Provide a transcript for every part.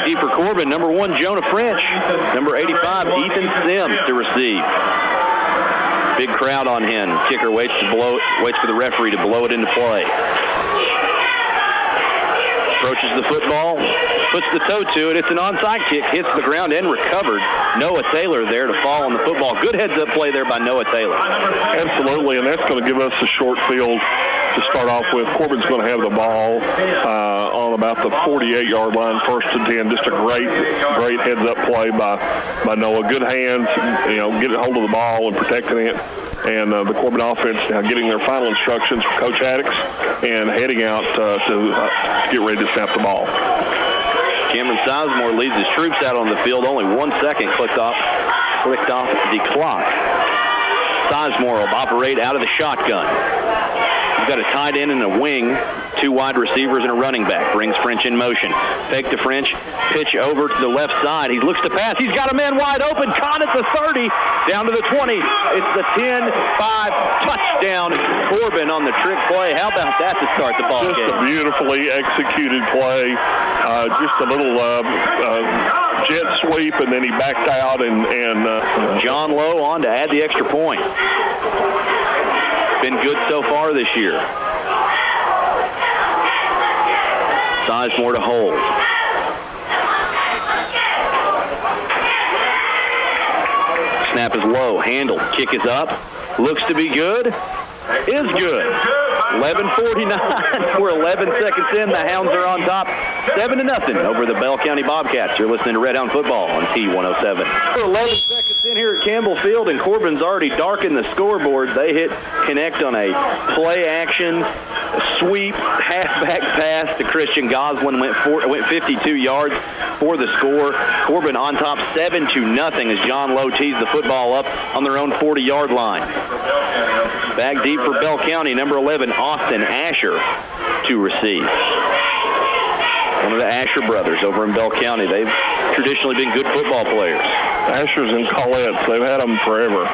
deep for Corbin. Number 1, Jonah French. Number 85, Ethan Sims to receive. Big crowd on him. Kicker waits for the referee to blow it into play. Approaches the football, puts the toe to it. It's an onside kick, hits the ground and recovered. Noah Taylor there to fall on the football. Good heads-up play there by Noah Taylor. Absolutely, and that's going to give us a short field to start off with. Corbin's going to have the ball on about the 48-yard line, 1st and 10. Just a great heads-up play by Noah. Good hands, getting hold of the ball and protecting it. And the Corbin offense now getting their final instructions from Coach Haddix and heading out to get ready to snap the ball. Cameron Sizemore leads his troops out on the field. Only 1 second clicked off the clock. Sizemore will operate out of the shotgun. He's got a tight end and a wing, 2 wide receivers and a running back. Brings French in motion. Fake to French, pitch over to the left side. He looks to pass. He's got a man wide open. Caught at the 30, down to the 20. It's the 10-5 touchdown. Corbin on the trick play. How about that to start the ball game? Just a beautifully executed play. Just a little jet sweep, and then he backed out. And John Lowe on to add the extra point. Been good so far this year. Sizemore to hold. Snap is low, handled. Kick is up. Looks to be good. Is good. 11:49. We're 11 seconds in. The Hounds are on top, 7-0 over the Bell County Bobcats. You're listening to Redhound Football on T107. We're 11 seconds in here at Campbell Field, and Corbin's already darkened the scoreboard. They hit connect on a play action sweep halfback pass to Christian Goslin. Went 52 yards for the score. Corbin on top 7-0 as John Lowe tees the football up on their own 40-yard line. Back deep for Bell County, number 11, Austin Asher to receive. One of the Asher brothers over in Bell County. They've traditionally been good football players. Ashers and Collette's, they've had them forever.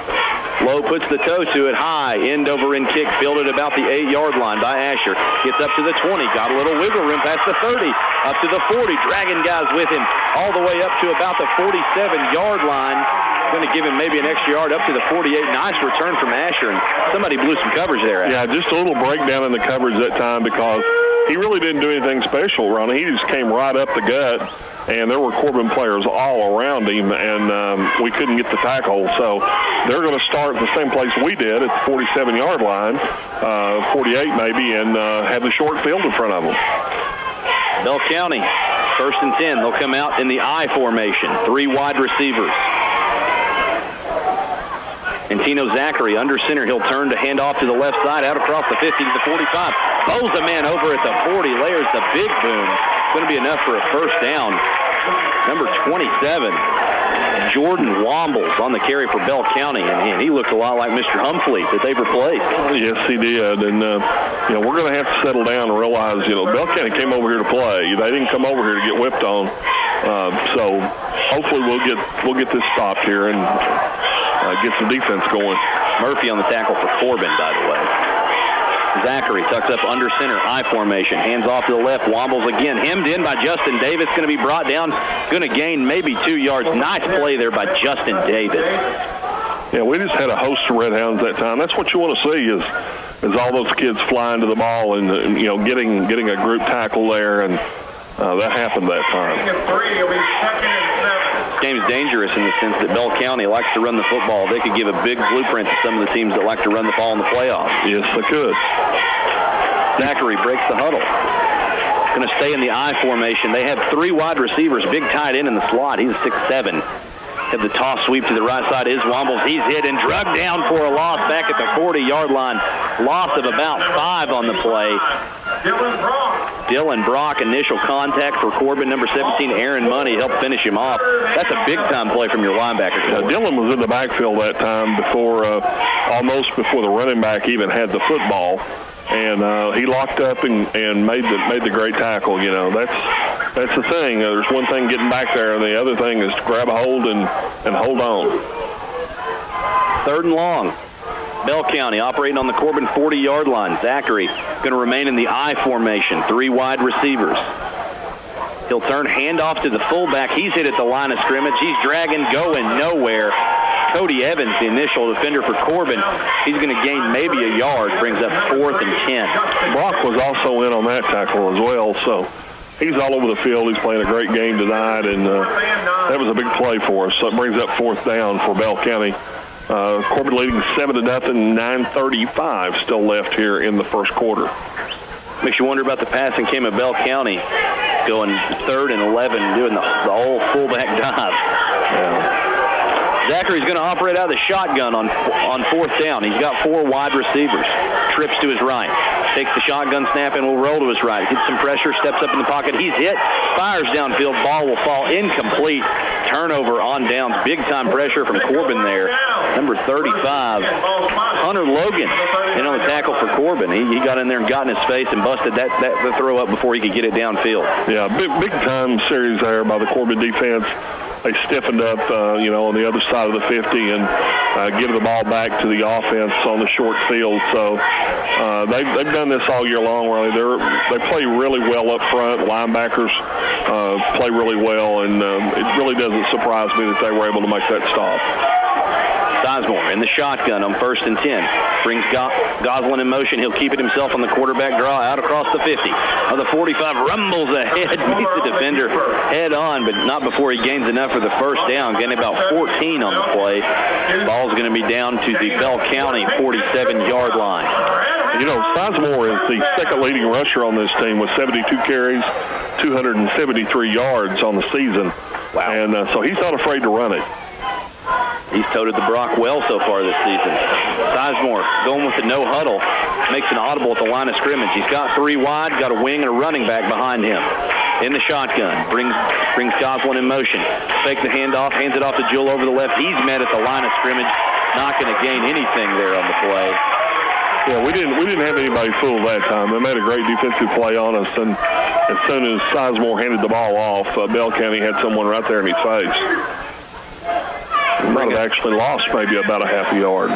Lowe puts the toe to it high. End over end kick fielded about the 8-yard line by Asher. Gets up to the 20. Got a little wiggle room past the 30. Up to the 40. Dragging guys with him all the way up to about the 47-yard line. Going to give him maybe an extra yard up to the 48. Nice return from Asher. And somebody blew some coverage there. Yeah, just a little breakdown in the coverage that time because he really didn't do anything special, Ronnie. He just came right up the gut. And there were Corbin players all around him, and we couldn't get the tackle. So they're going to start the same place we did at the 47-yard line, 48 maybe, and have the short field in front of them. Bell County, 1st and 10. They'll come out in the I formation, 3 wide receivers. And Tino Zachary under center. He'll turn to hand off to the left side, out across the 50 to the 45. Bows a man over at the 40, layers the big boom. Going to be enough for a first down. Number 27, Jordan Wombles on the carry for Bell County, and he looked a lot like Mr. Humphrey that they've replaced. Yes, he did, and we're going to have to settle down and realize, Bell County came over here to play. They didn't come over here to get whipped on. So hopefully we'll get this stopped here and get some defense going. Murphy on the tackle for Corbin, by the way. Zachary tucks up under center, I formation. Hands off to the left. Wombles again. Hemmed in by Justin Davis. Going to be brought down. Going to gain maybe 2 yards. Nice play there by Justin Davis. Yeah, we just had a host of Redhounds that time. That's what you want to see is all those kids flying to the ball and getting a group tackle there, and that happened that time. This game's dangerous in the sense that Bell County likes to run the football. They could give a big blueprint to some of the teams that like to run the ball in the playoffs. Yes, they could. Zachary breaks the huddle. Going to stay in the I formation. They have 3 wide receivers, big tight end in the slot. He's 6'7". Have the toss sweep to the right side is Wombles. He's hit and drugged down for a loss back at the 40-yard line. Loss of about 5 on the play. Dylan Brock, initial contact for Corbin. Number 17, Aaron Money, helped finish him off. That's a big-time play from your linebacker. Dylan was in the backfield that time almost before the running back even had the football. And he locked up and made the great tackle. That's the thing. There's one thing getting back there, and the other thing is to grab a hold and hold on. 3rd and long. Bell County operating on the Corbin 40-yard line. Zachary going to remain in the I formation. 3 wide receivers. He'll turn, handoff to the fullback. He's hit at the line of scrimmage. He's dragging, going nowhere. Cody Evans, the initial defender for Corbin, he's going to gain maybe a yard, brings up 4th and 10. Brock was also in on that tackle as well, so he's all over the field. He's playing a great game tonight, and that was a big play for us. So it brings up 4th down for Bell County. Corbin leading 7-0, 9:35 still left here in the first quarter. Makes you wonder about the passing game of Bell County, going 3rd and 11, doing the whole fullback dive. Yeah. Zachary's going to operate out of the shotgun on 4th down. He's got 4 wide receivers. Trips to his right. Takes the shotgun snap and will roll to his right. Gets some pressure, steps up in the pocket. He's hit, fires downfield. Ball will fall incomplete. Turnover on downs. Big-time pressure from Corbin there. Number 35, Hunter Logan, in on the tackle for Corbin. He got in there and got in his face and busted that throw up before he could get it downfield. Yeah, big-time series there by the Corbin defense. They stiffened up, on the other side of the 50 and give the ball back to the offense on the short field. So they've done this all year long, really. They play really well up front. Linebackers play really well, and it really doesn't surprise me that they were able to make that stop. Sizemore in the shotgun on 1st and 10. Brings Goslin in motion. He'll keep it himself on the quarterback draw out across the 50. Of the 45, rumbles ahead, meets the defender head on, but not before he gains enough for the first down. Getting about 14 on the play. Ball's going to be down to the Bell County 47-yard line. Sizemore is the second leading rusher on this team with 72 carries, 273 yards on the season. Wow. And so he's not afraid to run it. He's toted the Brock well so far this season. Sizemore going with the no huddle. Makes an audible at the line of scrimmage. He's got 3 wide, got a wing and a running back behind him. In the shotgun. Brings Goslin in motion. Fake the handoff, hands it off to Jewell over the left. He's met at the line of scrimmage. Not going to gain anything there on the play. Yeah, we didn't have anybody fooled that time. They made a great defensive play on us, and as soon as Sizemore handed the ball off, Bell County had someone right there in his face. Might have actually lost maybe about a half a yard.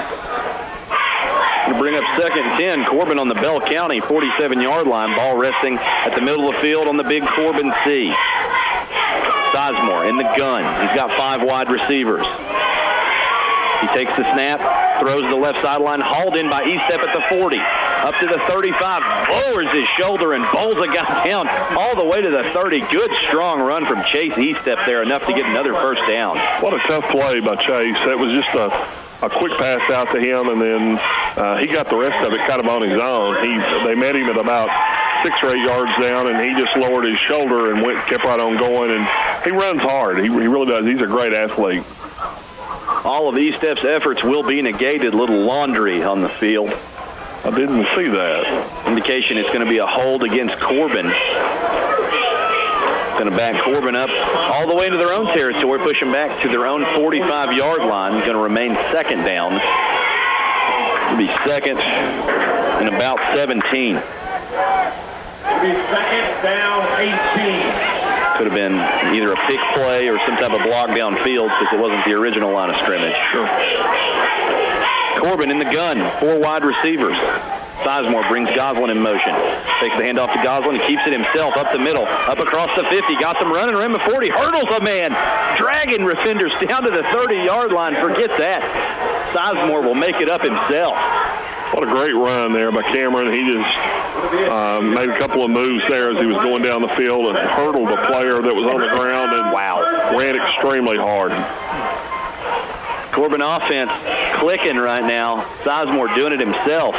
To bring up 2nd and 10, Corbin on the Bell County 47-yard line. Ball resting at the middle of the field on the big Corbin C. Sizemore in the gun. He's got 5 wide receivers. He takes the snap, throws to the left sideline, hauled in by Estep at the 40. Up to the 35, lowers his shoulder and bowls a guy down all the way to the 30. Good, strong run from Chase Estep there, enough to get another first down. What a tough play by Chase. That was just a quick pass out to him, and then he got the rest of it kind of on his own. They met him at about 6 or 8 yards down, and he just lowered his shoulder and kept right on going, and he runs hard. He really does. He's a great athlete. All of Estep's efforts will be negated. Little laundry on the field. I didn't see that. Indication it's going to be a hold against Corbin. Going to back Corbin up all the way into their own territory, push them back to their own 45-yard line. Going to remain 2nd down. It'll be 2nd and about 17. It'll be 2nd down 18. Could have been either a pick play or some type of block downfield because it wasn't the original line of scrimmage. Sure. Corbin in the gun, 4 wide receivers. Sizemore brings Goslin in motion. Takes the handoff to Goslin and keeps it himself up the middle, up across the 50. Got them running around the 40. Hurdles a man. Dragging defenders down to the 30-yard line. Forget that. Sizemore will make it up himself. What a great run there by Cameron. He just made a couple of moves there as he was going down the field and hurdled a player that was on the ground and ran extremely hard. Corbin offense clicking right now. Sizemore doing it himself.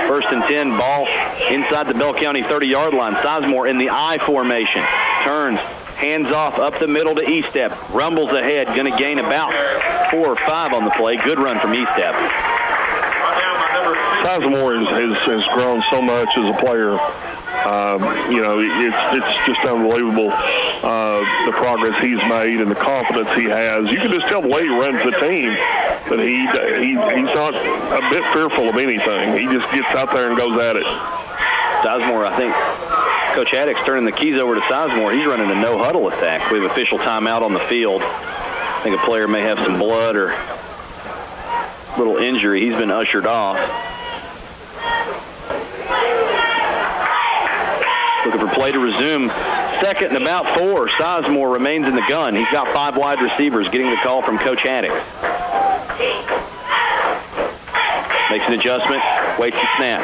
1st and 10, ball inside the Bell County 30-yard line. Sizemore in the I formation. Turns, hands off up the middle to Estep. Rumbles ahead, going to gain about 4 or 5 on the play. Good run from Estep. Sizemore has grown so much as a player. It's just unbelievable the progress he's made and the confidence he has. You can just tell the way he runs the team that he's not a bit fearful of anything. He just gets out there and goes at it. Sizemore, I think Coach Haddock's turning the keys over to Sizemore. He's running a no-huddle attack. We have official timeout on the field. I think a player may have some blood or little injury. He's been ushered off. Looking for play to resume. Second and about 4. Sizemore remains in the gun. He's got 5 wide receivers, getting the call from Coach Haddock. Makes an adjustment, waits the snap.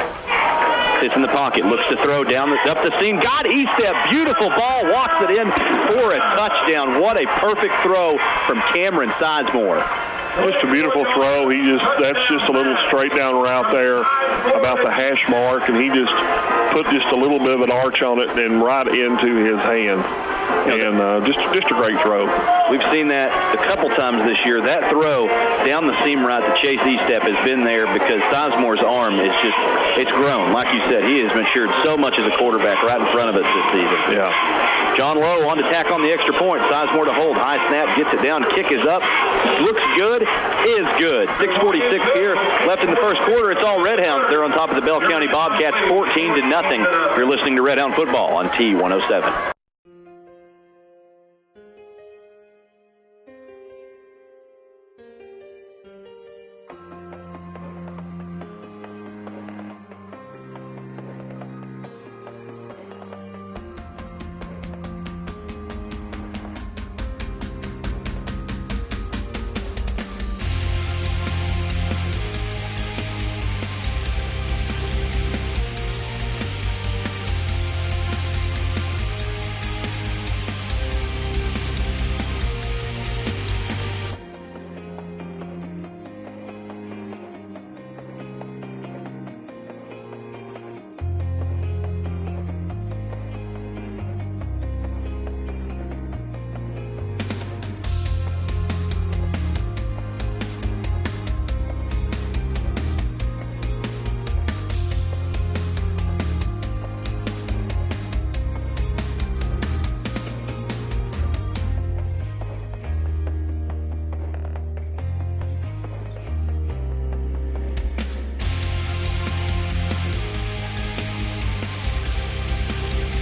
Sits in the pocket, looks to throw down up the seam. Got E-step, beautiful ball, walks it in for a touchdown. What a perfect throw from Cameron Sizemore. Just a beautiful throw. That's just a little straight down route there about the hash mark, and he just put just a little bit of an arch on it and right into his hand. And just a great throw. We've seen that a couple times this year. That throw down the seam route to Chase E-step has been there because Sizemore's arm is it's grown. Like you said, he has matured so much as a quarterback right in front of us this season. Yeah. John Lowe on to tack on the extra point. Sizemore to hold. High snap, gets it down. Kick is up. Looks good. Is good. 6:46 here left in the first quarter. It's all Redhounds. They're on top of the Bell County Bobcats 14-0. You're listening to Redhound Football on T107.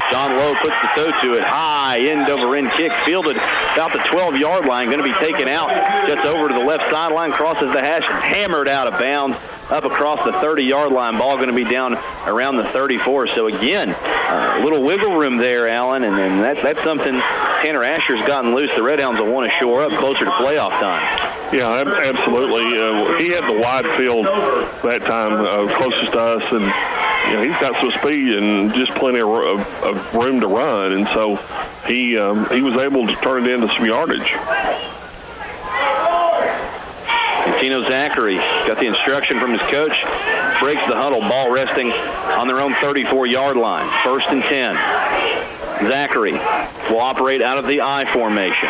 John Lowe puts the toe to it. High end-over-end kick, fielded about the 12-yard line. Going to be taken out just over to the left sideline, crosses the hash, hammered out of bounds up across the 30-yard line. Ball going to be down around the 34. So, again, a little wiggle room there, Allen, and that's something Tanner Asher's gotten loose. The Redhounds will want to shore up closer to playoff time. Yeah, absolutely. He had the wide field that time, closest to us, and he's got some speed and just plenty of room to run, and so he was able to turn it into some yardage. Tino Zachary got the instruction from his coach, breaks the huddle, ball resting on their own 34-yard line. 1st and 10. Zachary will operate out of the I formation.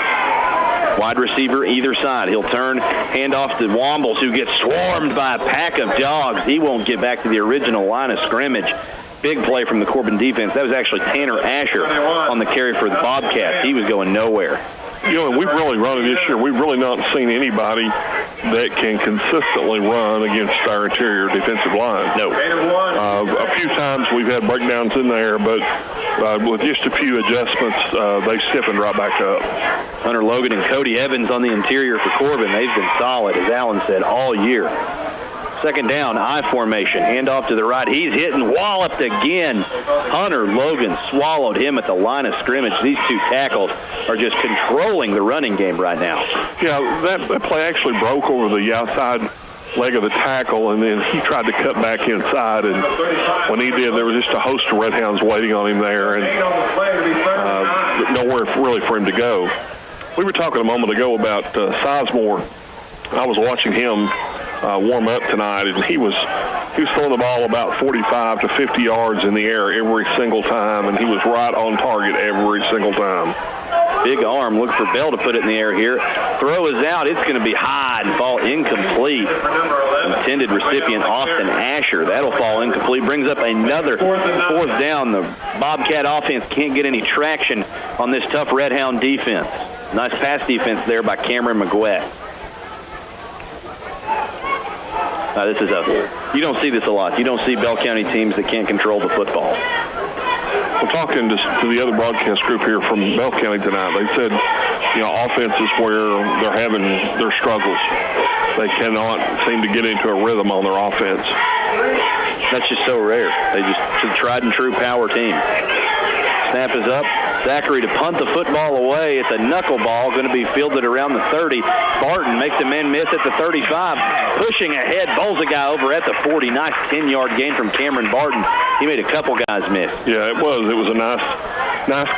Wide receiver either side. He'll turn, hand off to Wombles, who gets swarmed by a pack of dogs. He won't get back to the original line of scrimmage. Big play from the Corbin defense. That was actually Tanner Asher on the carry for the Bobcats. He was going nowhere. We've really run it this year. We've really not seen anybody that can consistently run against our interior defensive line. No. A few times we've had breakdowns in there, but with just a few adjustments, they stiffened right back up. Hunter Logan and Cody Evans on the interior for Corbin. They've been solid, as Allen said, all year. 2nd down, I formation. Hand off to the right. He's hitting, walloped again. Hunter Logan swallowed him at the line of scrimmage. These two tackles are just controlling the running game right now. Yeah, that play actually broke over the outside leg of the tackle, and then he tried to cut back inside, and when he did, there was just a host of Redhounds waiting on him there, and nowhere really for him to go. We were talking a moment ago about Sizemore. I was watching him warm up tonight, and he was throwing the ball about 45 to 50 yards in the air every single time, and he was right on target every single time. Big arm. Look for Bell to put it in the air here. Throw is out. It's going to be high and fall incomplete. Intended recipient Austin Asher. That'll fall incomplete. Brings up another 4th down. The Bobcat offense can't get any traction on this tough Redhound defense. Nice pass defense there by Cameron McGuett. You don't see this a lot. You don't see Bell County teams that can't control the football. We're talking to the other broadcast group here from Bell County tonight. They said, offense is where they're having their struggles. They cannot seem to get into a rhythm on their offense. That's just so rare. They just a tried and true power team. Snap is up. Zachary to punt the football away. It's a knuckleball going to be fielded around the 30. Barton makes a man miss at the 35. Pushing ahead, bowls a guy over at the 40. Nice 10-yard gain from Cameron Barton. He made a couple guys miss. Yeah, it was. It was a nice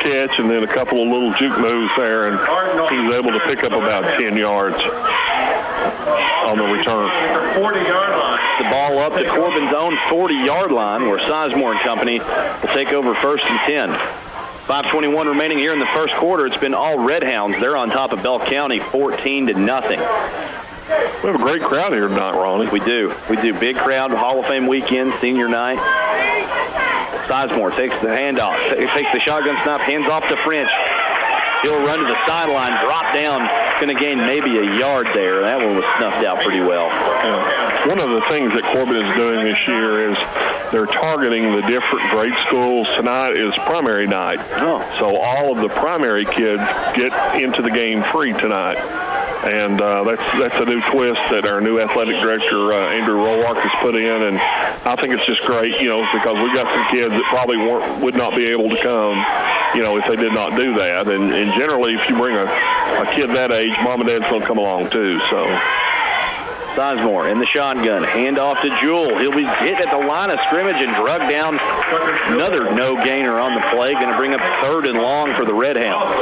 catch, and then a couple of little juke moves there, and he was able to pick up about 10 yards on the return. The ball up to Corbin's own 40-yard line, where Sizemore and company will take over 1st and 10. 5:21 remaining here in the first quarter. It's been all Redhounds. They're on top of Bell County 14-0. We have a great crowd here tonight, Ronnie. We do. Big crowd, Hall of Fame weekend, senior night. Sizemore takes the handoff, takes the shotgun snap, hands off to French. He'll run to the sideline, drop down, going to gain maybe a yard there. That one was snuffed out pretty well. Yeah. One of the things that Corbin is doing this year is they're targeting the different grade schools. Tonight is primary night. Oh. So all of the primary kids get into the game free tonight. And that's a new twist that our new athletic director, Andrew Roark, has put in. And I think it's just great, because we've got some kids that probably would not be able to come, if they did not do that. And generally, if you bring a kid that age, mom and dad's going to come along too. So Sizemore in the shotgun, handoff to Jewell. He'll be hit at the line of scrimmage and drug down. Another no-gainer on the play, going to bring up 3rd and long for the Redhounds.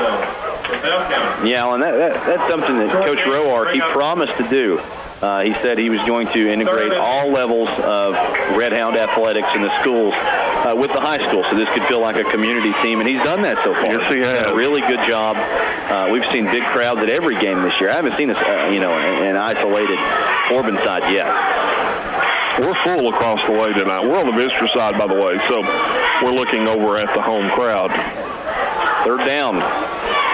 Yeah, and that's something that Coach Roark, he promised to do. He said he was going to integrate all levels of Redhound athletics in the schools with the high school, so this could feel like a community team, and he's done that so far. Yes, he has. Done a really good job. We've seen big crowds at every game this year. I haven't seen an isolated Corbin side yet. We're full across the way tonight. We're on the visitor side, by the way, so we're looking over at the home crowd. 3rd down.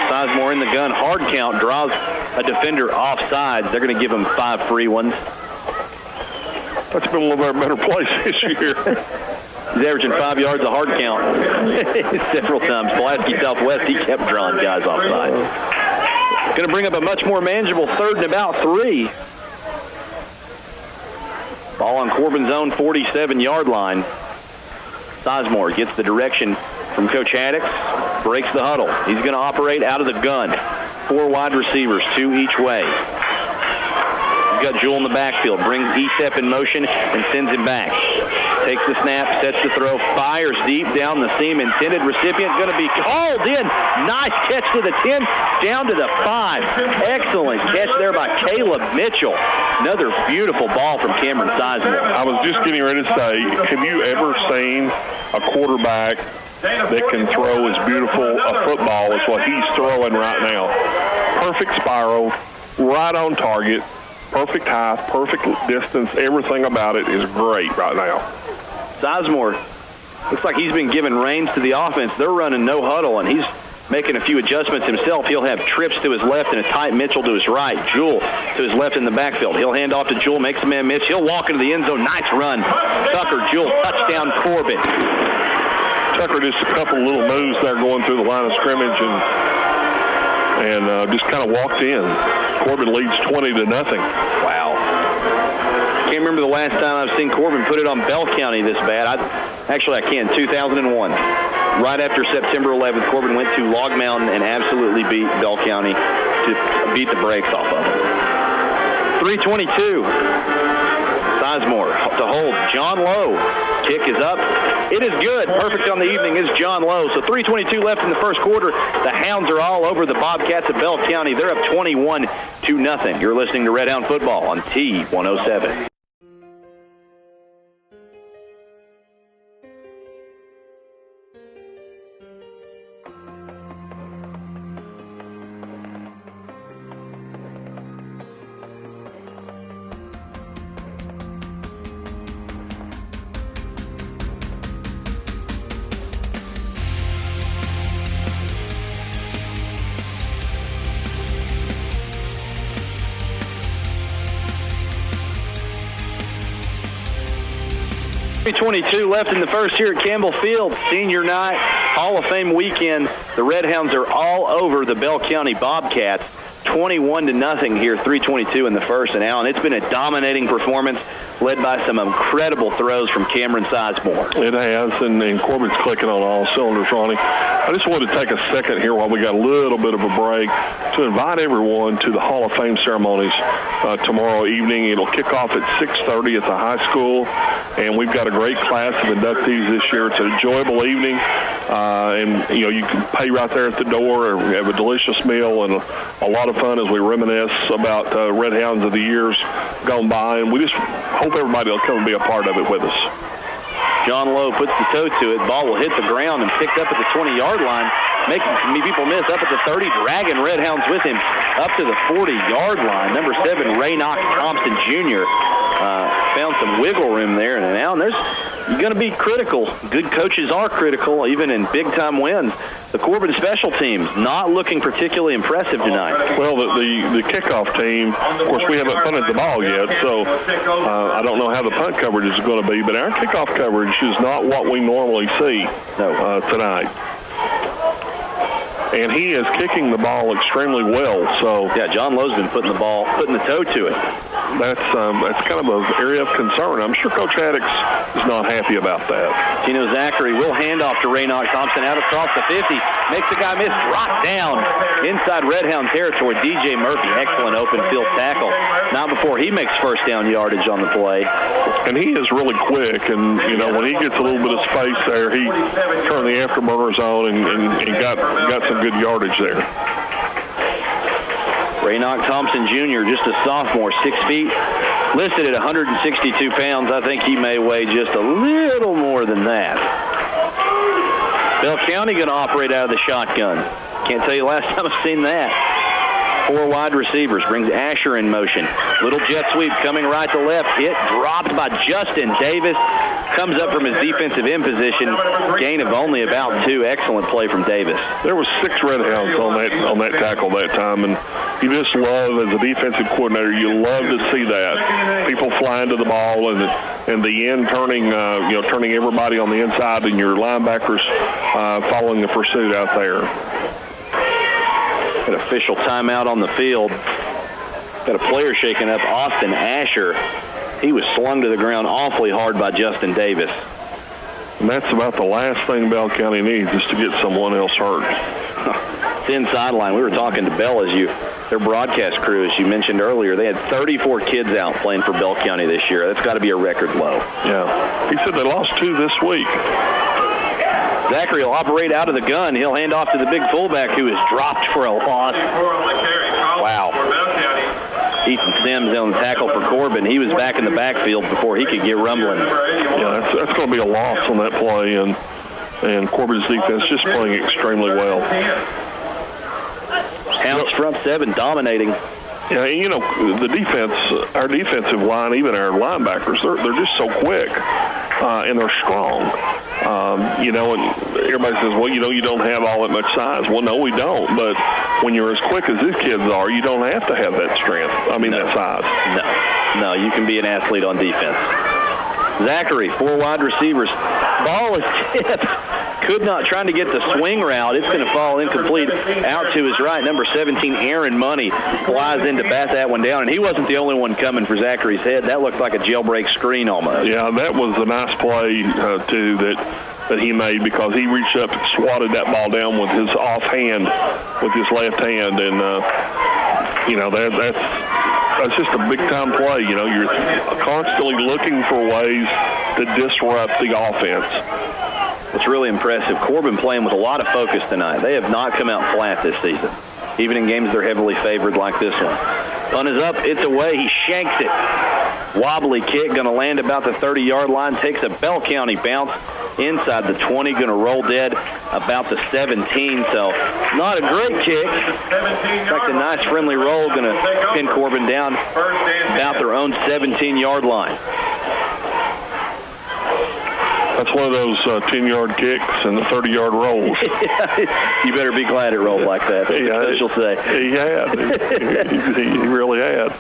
Sizemore in the gun. Hard count, draws a defender offsides. They're going to give him 5 free ones. That's been one of our better plays this year. He's averaging 5 yards a hard count several times. Pulaski Southwest, he kept drawing guys offside. Going to bring up a much more manageable 3rd and about 3. Ball on Corbin's own 47-yard line. Sizemore gets the direction from Coach Haddix, breaks the huddle. He's going to operate out of the gun. 4 wide receivers, 2 each way. He's got Jewell in the backfield, brings Estep in motion and sends him back. Takes the snap, sets the throw, fires deep down the seam. Intended recipient going to be called in. Nice catch to the 10, down to the 5. Excellent catch there by Caleb Mitchell. Another beautiful ball from Cameron Sizemore. I was just getting ready to say, have you ever seen a quarterback that can throw as beautiful a football as what he's throwing right now? Perfect spiral, right on target, perfect height, perfect distance. Everything about it is great right now. Sizemore looks like he's been given reins to the offense. They're running no huddle, and he's making a few adjustments himself. He'll have trips to his left and a tight Mitchell to his right. Jewell to his left in the backfield. He'll hand off to Jewell, makes a man miss. He'll walk into the end zone. Nice run. Tucker, Jewell, touchdown, Corbin. Tucker just a couple little moves there going through the line of scrimmage and just kind of walked in. Corbin leads 20-0. Wow. Can't remember the last time I've seen Corbin put it on Bell County this bad. I can. 2001. Right after September 11th, Corbin went to Log Mountain and absolutely beat Bell County to beat the brakes off of them. 3:22. Sizemore to hold. John Lowe. Kick is up. It is good. Perfect on the evening is John Lowe. So 3:22 left in the first quarter. The Hounds are all over the Bobcats of Bell County. They're up 21-0. You're listening to Redhound Football on T107. .22 left in the first here at Campbell Field. Senior night, Hall of Fame weekend. The Redhounds are all over the Bell County Bobcats. 21-0 here, 3:22 in the first. And Allen, it's been a dominating performance. led by some incredible throws from Cameron Sizemore. It has, and Corbin's clicking on all cylinders, Ronnie. I just wanted to take a second here while we got a little bit of a break to invite everyone to the Hall of Fame ceremonies tomorrow evening. It'll kick off at 6:30 at the high school, and we've got a great class of inductees this year. It's an enjoyable evening, and you can pay right there at the door, or have a delicious meal and a lot of fun as we reminisce about Redhounds of the years gone by, and we just hope everybody will come and be a part of it with us. John Lowe puts the toe to it. Ball will hit the ground and picked up at the 20-yard line, making people miss. Up at the 30, dragging Redhounds with him up to the 40-yard line. Number 7, Redhound Thompson Jr. Found some wiggle room there. And now there's going to be critical. Good coaches are critical, even in big-time wins. The Corbin special teams not looking particularly impressive tonight. Well, the kickoff team, of course, we haven't punted the ball yet, so I don't know how the punt coverage is going to be, but our kickoff coverage is not what we normally see tonight. And he is kicking the ball extremely well. So yeah, John Lowe's been putting the toe to it. That's kind of an area of concern. I'm sure Coach Haddix is not happy about that. Tino Zachary will hand off to Redhound Thompson out across the 50. Makes the guy miss. Dropped down inside Redhound territory. DJ Murphy, excellent open field tackle. Not before he makes first down yardage on the play. And he is really quick. And, when he gets a little bit of space there, he turned the afterburners on and got some good yardage there. Redhound Thompson Jr., just a sophomore, 6 feet, listed at 162 pounds. I think he may weigh just a little more than that. Bell County going to operate out of the shotgun. Can't tell you last time I've seen that. 4 wide receivers, brings Asher in motion. Little jet sweep coming right to left. Hit, dropped by Justin Davis. Comes up from his defensive end position. Gain of only about 2. Excellent play from Davis. There was 6 Redhounds on that tackle that time, and you just love, as a defensive coordinator, you love to see that. People flying to the ball and the end turning everybody on the inside, and your linebackers following the pursuit out there. An official timeout on the field. Got a player shaking up, Austin Asher. He was slung to the ground awfully hard by Justin Davis. And that's about the last thing Bell County needs, is to get someone else hurt. Thin sideline. We were talking to Bell, their broadcast crew, as you mentioned earlier. They had 34 kids out playing for Bell County this year. That's got to be a record low. Yeah. He said they lost 2 this week. Zachary will operate out of the gun. He'll hand off to the big fullback, who is dropped for a loss. Wow. Ethan Sims on the tackle for Corbin. He was back in the backfield before he could get rumbling. Yeah, that's going to be a loss on that play, and Corbin's defense just playing extremely well. Hounds front 7 dominating. Yeah, the defense, our defensive line, even our linebackers, they're just so quick, and they're strong. And everybody says, well, you don't have all that much size. Well, no, we don't. But when you're as quick as these kids are, you don't have to have that strength. That size. No, you can be an athlete on defense. Zachary, 4 wide receivers. Ball is tipped. Trying to get the swing route. It's going to fall incomplete out to his right. Number 17, Aaron Money, flies in to bat that one down. And he wasn't the only one coming for Zachary's head. That looked like a jailbreak screen almost. Yeah, that was a nice play, too, that he made, because he reached up and swatted that ball down with his offhand, with his left hand. And, that's just a big-time play. You're constantly looking for ways to disrupt the offense. What's really impressive, Corbin playing with a lot of focus tonight. They have not come out flat this season, even in games they're heavily favored like this one. Punt is up, it's away, he shanks it. Wobbly kick, going to land about the 30-yard line, takes a Bell County bounce inside the 20, going to roll dead about the 17. So not a great kick. In fact, a nice friendly roll, going to pin Corbin down about their own 17-yard line. That's one of those 10-yard kicks and the 30-yard rolls. You better be glad it rolled like that. She'll say. He had. He really had.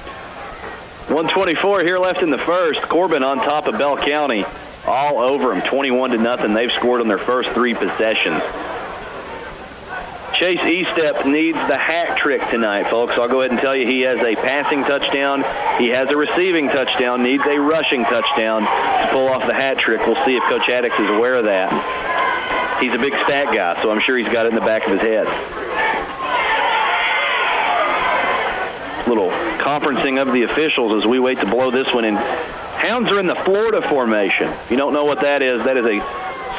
1:24 here left in the first. Corbin on top of Bell County. All over them, 21-0. They've scored on their first 3 possessions. Chase Estep needs the hat trick tonight, folks. I'll go ahead and tell you he has a passing touchdown. He has a receiving touchdown, needs a rushing touchdown to pull off the hat trick. We'll see if Coach Addix is aware of that. He's a big stat guy, so I'm sure he's got it in the back of his head. Little conferencing of the officials as we wait to blow this one in. Hounds are in the Florida formation. If you don't know what that is a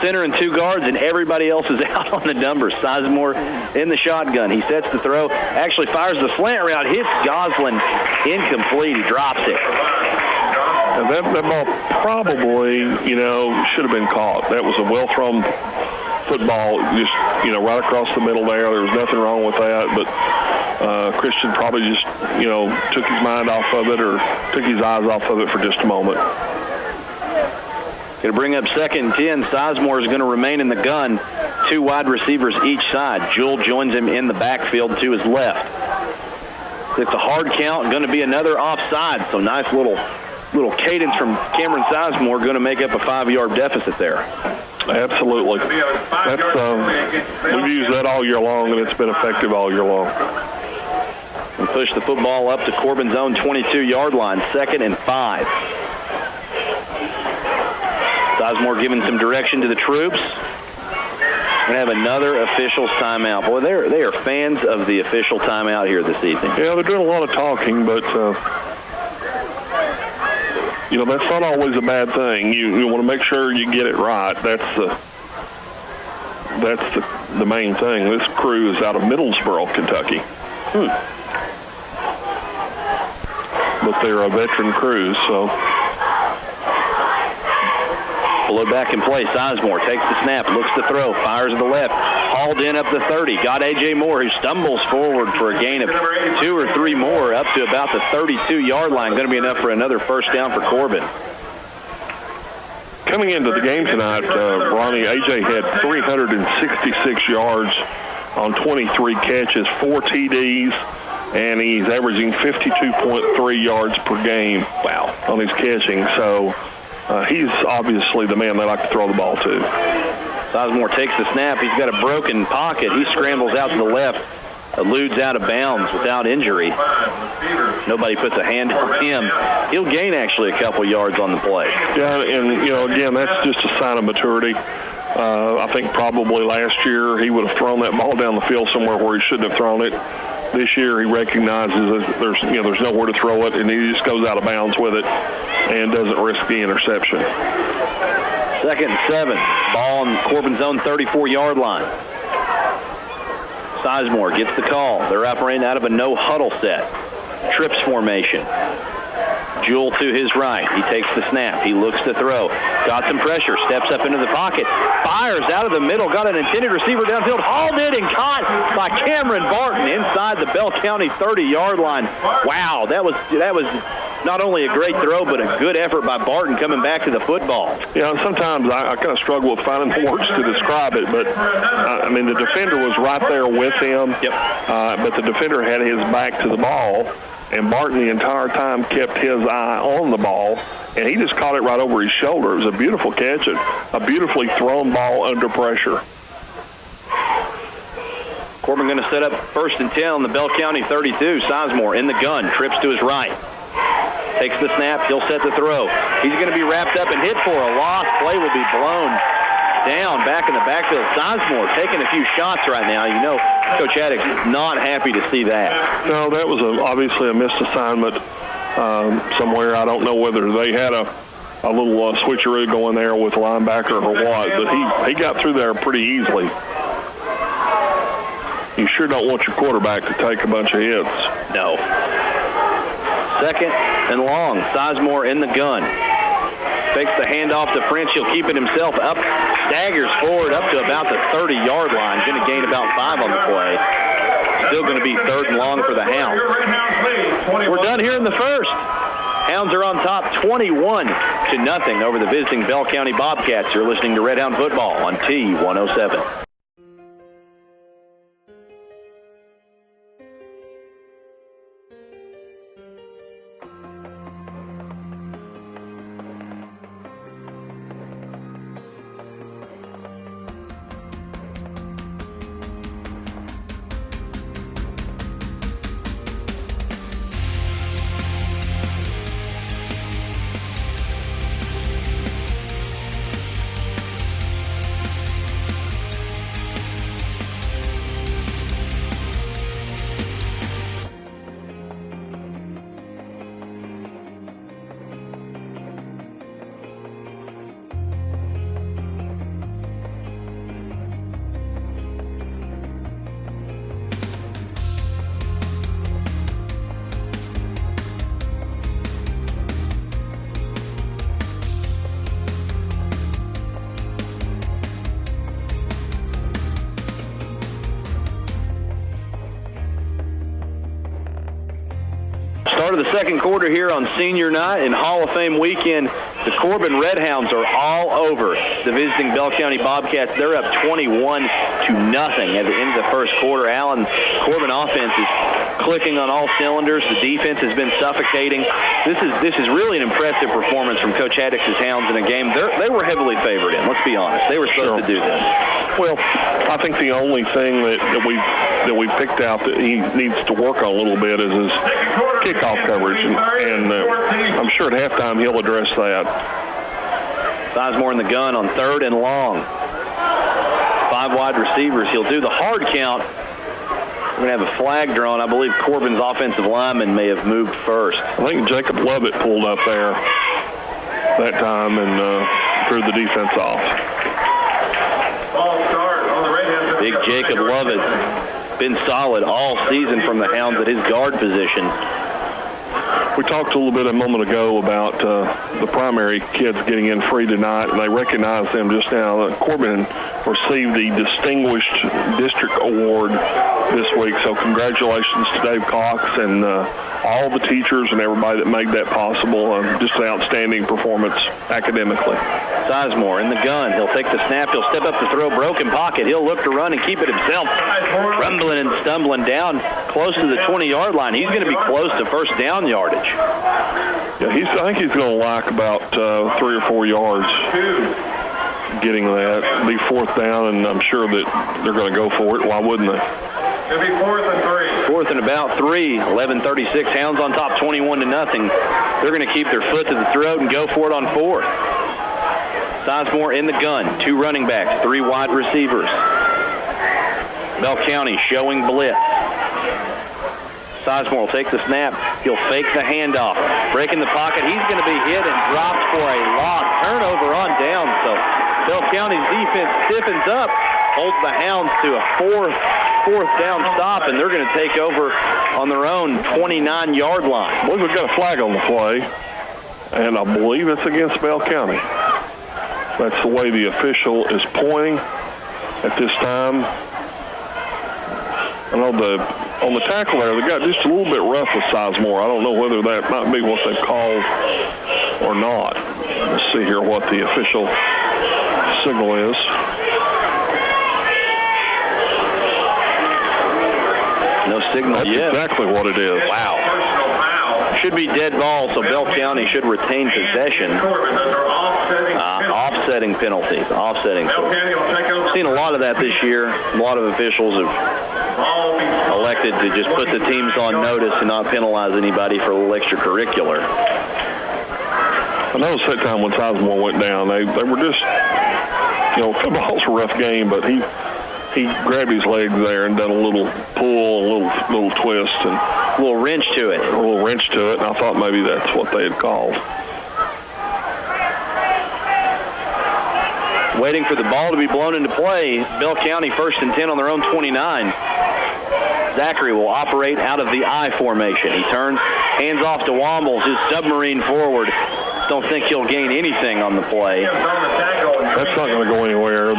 center and 2 guards, and everybody else is out on the numbers. Sizemore in the shotgun. He sets the throw, actually fires the slant route, hits Goslin, incomplete. He drops it. And that ball probably, should have been caught. That was a well-thrown football, just, right across the middle there. There was nothing wrong with that, but Christian probably just, took his mind off of it or took his eyes off of it for just a moment. Going to bring up 2nd and 10. Sizemore is going to remain in the gun. 2 wide receivers each side. Jewell joins him in the backfield to his left. It's a hard count. Going to be another offside. So nice little cadence from Cameron Sizemore, going to make up a 5-yard deficit there. Absolutely. We've used that all year long, and it's been effective all year long. And push the football up to Corbin's own 22-yard line. 2nd and 5. Sizemore giving some direction to the troops. We're going to have another official's timeout. Boy, they are fans of the official timeout here this evening. Yeah, they're doing a lot of talking, but, that's not always a bad thing. You want to make sure you get it right. That's the main thing. This crew is out of Middlesboro, Kentucky. But they're a veteran crew, so... Below back in play. Sizemore takes the snap, looks to throw, fires to the left, hauled in up the 30. Got A.J. Moore, who stumbles forward for a gain of 2 or 3 more, up to about the 32-yard line. Going to be enough for another first down for Corbin. Coming into the game tonight, Ronnie, A.J. had 366 yards on 23 catches, 4 TDs, and he's averaging 52.3 yards per game. Wow, on his catching. So he's obviously the man they like to throw the ball to. Sizemore takes the snap. He's got a broken pocket. He scrambles out to the left, eludes out of bounds without injury. Nobody puts a hand on him. He'll gain actually a couple yards on the play. Yeah, and, again, that's just a sign of maturity. I think probably last year he would have thrown that ball down the field somewhere where he shouldn't have thrown it. This year he recognizes that there's nowhere to throw it, and he just goes out of bounds with it and doesn't risk the interception. 2nd and 7. Ball on Corbin's own 34-yard line. Sizemore gets the call. They're operating out of a no-huddle set. Trips formation. Jewell to his right. He takes the snap. He looks to throw. Got some pressure. Steps up into the pocket. Fires out of the middle. Got an intended receiver downfield. Hauled in and caught by Cameron Barton inside the Bell County 30-yard line. Wow, that was not only a great throw, but a good effort by Barton coming back to the football. Yeah, and sometimes I kind of struggle with finding the words to describe it, but, the defender was right there with him. Yep. But the defender had his back to the ball, and Barton the entire time kept his eye on the ball, and he just caught it right over his shoulder. It was a beautiful catch, a beautifully thrown ball under pressure. Corbin going to set up 1st and 10 on the Bell County 32. Sizemore in the gun, trips to his right. Takes the snap, he'll set the throw. He's going to be wrapped up and hit for a loss. Play will be blown down back in the backfield. Sizemore taking a few shots right now. Coach Addix not happy to see that. No, that was obviously a missed assignment somewhere. I don't know whether they had a little switcheroo going there with linebacker or what, but he got through there pretty easily. You sure don't want your quarterback to take a bunch of hits. No. 2nd and long. Sizemore in the gun. Takes the handoff to French. He'll keep it himself up. Staggers forward up to about the 30-yard line. Going to gain about 5 on the play. Still going to be 3rd and long for the Hounds. We're done here in the first. Hounds are on top 21-0 over the visiting Bell County Bobcats. You're listening to Redhound Football on T107. Start of the second quarter here on senior night and Hall of Fame weekend. The Corbin Redhounds are all over the visiting Bell County Bobcats. They're up 21-0 at the end of the first quarter. Corbin offense is clicking on all cylinders. The defense has been suffocating. This is really an impressive performance from Coach Haddix's Hounds in a game they were heavily favored in. Let's be honest. They were supposed to do this. Well, I think the only thing that we picked out that he needs to work on a little bit is his kickoff coverage, and I'm sure at halftime he'll address that. Sizemore in the gun on 3rd and long. 5 wide receivers. He'll do the hard count. We're going to have a flag drawn. I believe Corbin's offensive lineman may have moved first. I think Jacob Lovett pulled up there that time and threw the defense off. Big Jacob Lovett, been solid all season from the Hounds at his guard position. We talked a little bit a moment ago about the primary kids getting in free tonight, and they recognized them just now. Corbin received the Distinguished District Award this week, so congratulations to Dave Cox and all the teachers and everybody that made that possible. Just an outstanding performance academically. Sizemore in the gun. He'll take the snap. He'll step up to throw. Broken pocket. He'll look to run and keep it himself. Rumbling and stumbling down close to the 20-yard line. He's going to be close to first down yardage. Yeah, I think he's going to lack about 3 or 4 yards getting that. It'll be 4th down, and I'm sure that they're going to go for it. Why wouldn't they? It'll be 4th and 3. 4th and about 3. 11:36. Hounds on top 21-0. They're going to keep their foot to the throat and go for it on 4th. Sizemore in the gun. 2 running backs, 3 wide receivers. Bell County showing blitz. Sizemore will take the snap. He'll fake the handoff. Breaking the pocket. He's going to be hit and dropped for a loss. Turnover on down. So Bell County's defense stiffens up, holds the Hounds to a fourth down stop, and they're going to take over on their own 29-yard line. Well, we've got a flag on the play, and I believe it's against Bell County. That's the way the official is pointing at this time. I know on the tackle there, they got just a little bit rough with Sizemore. I don't know whether that might be what they've called or not. Let's see here what the official signal is. No signal yet. That's exactly what it is. Wow. Should be dead ball, so Bell County should retain possession. Offsetting penalties. Offsetting. So seen a lot of that this year. A lot of officials have elected to just put the teams on notice and not penalize anybody for a little extracurricular. I noticed that time when Sizemore went down, they were just, football's a rough game, but he grabbed his legs there and done a little pull, a little twist, and a little wrench to it. And I thought maybe that's what they had called. Waiting for the ball to be blown into play. Bell County 1st and 10 on their own 29. Zachary will operate out of the I formation. He turns, hands off to Wombles, his submarine forward. Don't think he'll gain anything on the play. That's not going to go anywhere.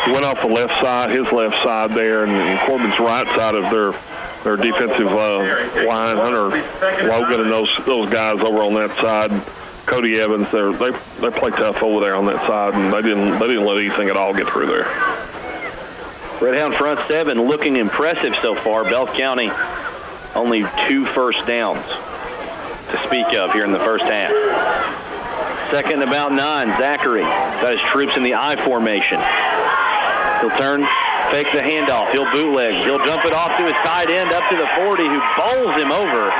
He went off the left side, his left side there, and Corbin's right side of their defensive line. Hunter Logan and those guys over on that side. Cody Evans, they play tough over there on that side, and they didn't let anything at all get through there. Redhound front 7 looking impressive so far. Bell County only 2 first downs to speak of here in the first half. 2nd and about 9. Zachary got his troops in the I formation. He'll turn, fake the handoff. He'll bootleg. He'll jump it off to his tight end up to the 40, who bowls him over.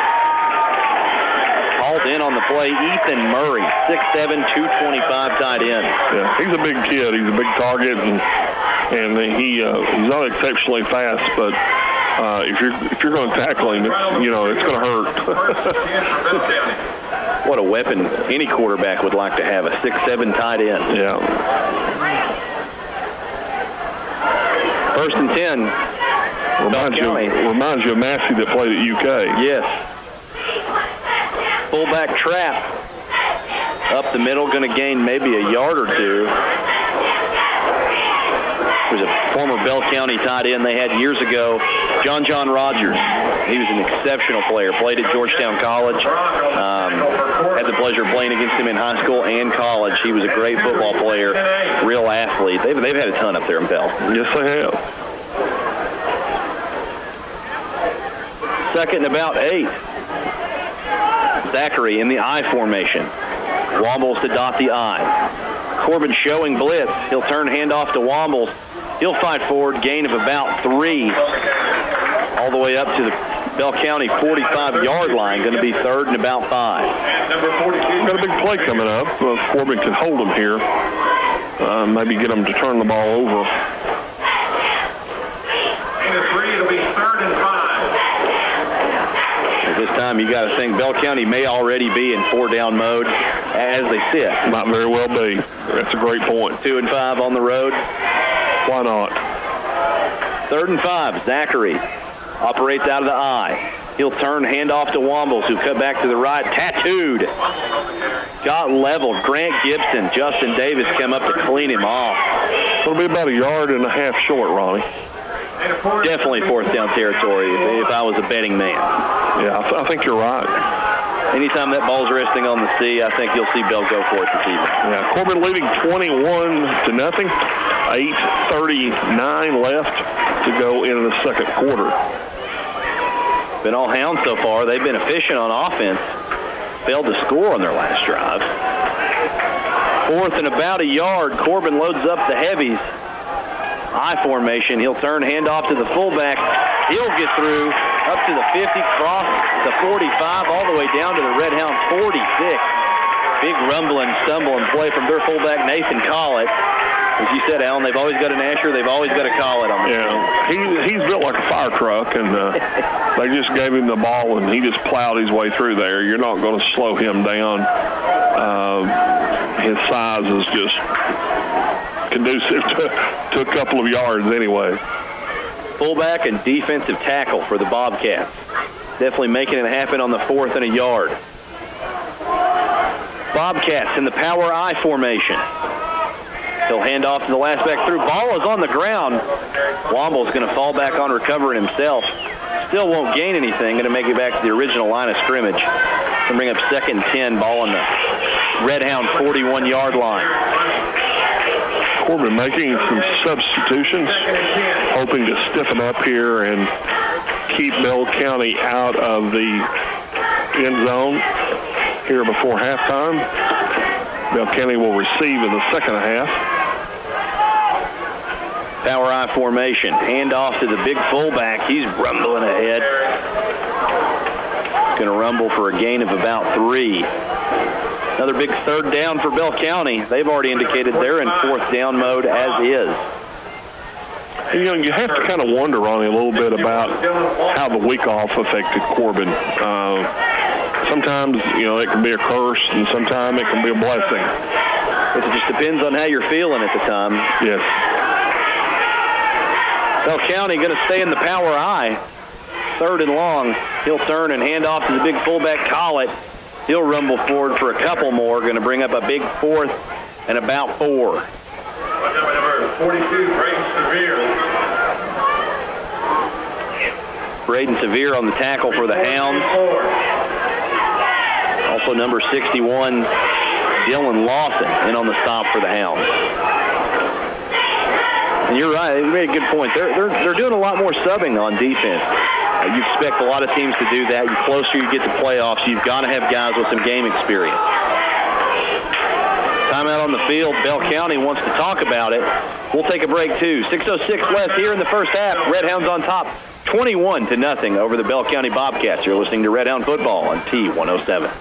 Hauled in on the play, Ethan Murray, 6'7", 225 tight end. Yeah, he's a big kid. He's a big target, and he's not exceptionally fast, but if you're going to tackle him, it's going to hurt. What a weapon any quarterback would like to have, a 6'7" tight end. Yeah. 1st and 10. Reminds you of Massey that played at UK. Yes. Fullback trap. Up the middle, going to gain maybe a yard or two. was a former Bell County tight end they had years ago, John Rogers. He was an exceptional player, played at Georgetown College, had the pleasure of playing against him in high school and college. He was a great football player, real athlete. They've had a ton up there in Bell. Yes, they have. Second and about 8. Zachary in the I formation. Wombles to dot the I. Corbin showing blitz. He'll turn handoff to Wombles. He'll fight forward, gain of about 3, all the way up to the Bell County 45-yard line. Going to be third and about 5. Got a big play coming up. Corbin can hold him here. Maybe get him to turn the ball over. It'll be third and 5. At this time, you got to think Bell County may already be in 4-down mode as they sit. Might very well be. That's a great point. 2 and 5 on the road. Why not? Third and 5, Zachary operates out of the I. He'll turn handoff to Wombles, who cut back to the right, tattooed. Got leveled. Grant Gibson, Justin Davis come up to clean him off. It'll be about 1.5 yards short, Ronnie. Definitely 4th down territory if I was a betting man. Yeah, I think you're right. Anytime that ball's resting on the C, I think you'll see Bell go for it this evening. Yeah, Corbin leading 21-0. 8:39 left to go in the second quarter. Been all Hounds so far. They've been efficient on offense. Failed to score on their last drive. 4th and about 1 yard. Corbin loads up the heavies. I formation. He'll turn handoff to the fullback. He'll get through up to the 50, cross the 45, all the way down to the Redhound 46. Big rumbling, stumbling play from their fullback, Nathan Collett. As you said, Alan, they've always got an Asher. They've always got a Collett on the team. He's built like a fire truck, and they just gave him the ball, and he just plowed his way through there. You're not going to slow him down. His size is just conducive to a couple of yards anyway. Fullback and defensive tackle for the Bobcats. Definitely making it happen on the 4th and 1 yard. Bobcats in the power I formation. He'll hand off to the last back through. Ball is on the ground. Womble's going to fall back on recovering himself. Still won't gain anything. Going to make it back to the original line of scrimmage. And bring up 2nd and 10. Ball on the Redhound 41-yard line. Corbin making some substitutions, hoping to stiffen up here and keep Bell County out of the end zone here before halftime. Bell County will receive in the second half. Power I formation. Hand off to the big fullback. He's rumbling ahead. Going to rumble for a gain of about 3. Another big 3rd down for Bell County. They've already indicated they're in 4th down mode as is. You know, you have to kind of wonder, Ronnie, a little bit about how the week off affected Corbin. Sometimes, you know, it can be a curse, and sometimes it can be a blessing. It just depends on how you're feeling at the time. Yes. Bell County going to stay in the power I. 3rd and long. He'll turn and hand off to the big fullback, Collett. He'll rumble forward for a couple more. Going to bring up a big 4th and about 4. Number 42, Braden Sevier. Braden Sevier on the tackle for the Hounds. Also number 61, Dylan Lawson, in on the stop for the Hounds. And you're right, you made a good point. They're doing a lot more subbing on defense. You expect a lot of teams to do that. The closer you get to playoffs, you've got to have guys with some game experience. Timeout on the field. Bell County wants to talk about it. We'll take a break, too. 6:06 left here in the first half. Redhounds on top, 21-0 over the Bell County Bobcats. You're listening to Redhound Football on T107.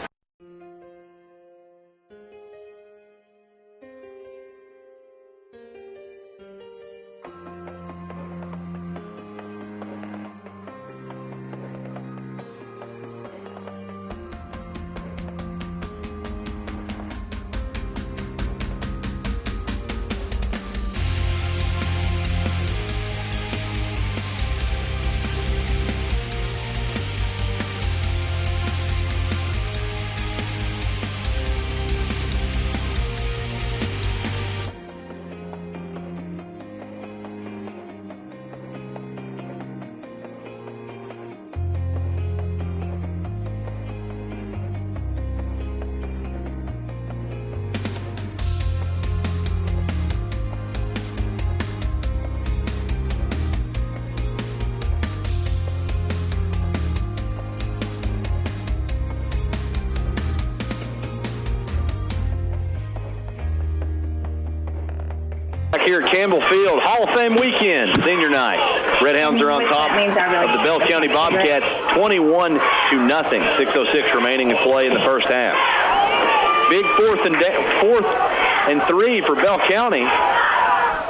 here at Campbell Field. Hall of Fame weekend, senior night. Redhounds are on top of the Bell County Bobcats, 21-0. 6:06 remaining in play in the first half. Big fourth and 3 for Bell County.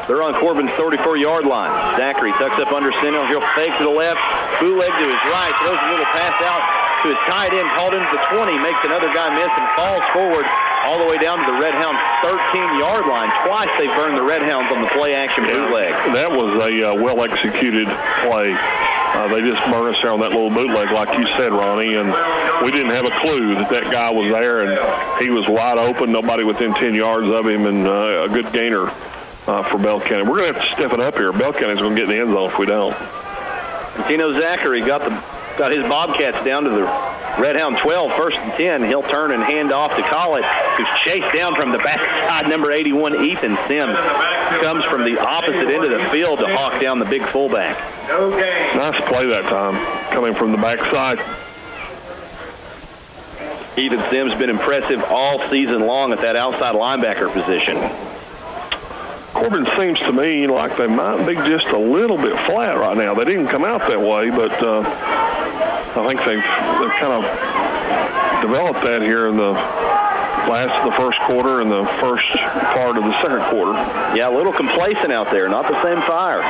They're on Corbin's 34-yard line. Zachary tucks up under center. He'll fake to the left, bootleg to his right, throws a little pass out to his tight end, called into the 20, makes another guy miss and falls forward all the way down to the Redhounds' 13-yard line. Twice they've burned the Redhounds on the play-action bootleg. That was a well-executed play. They just burned us there on that little bootleg, like you said, Ronnie, and we didn't have a clue that guy was there, and he was wide open, nobody within 10 yards of him, and a good gainer for Bell County. We're going to have to step it up here. Bell County's going to get in the end zone if we don't. Tino Zachary got his Bobcats down to the Redhound 12, 1st and 10. He'll turn and hand off to Collett, who's chased down from the backside. Number 81, Ethan Sims, comes from the opposite end of the field to hawk down the big fullback. Nice play that time, coming from the backside. Ethan Sims been impressive all season long at that outside linebacker position. Corbin seems to me like they might be just a little bit flat right now. They didn't come out that way, but I think they've kind of developed that here in the last of the first quarter and the first part of the second quarter. Yeah, a little complacent out there, not the same fire.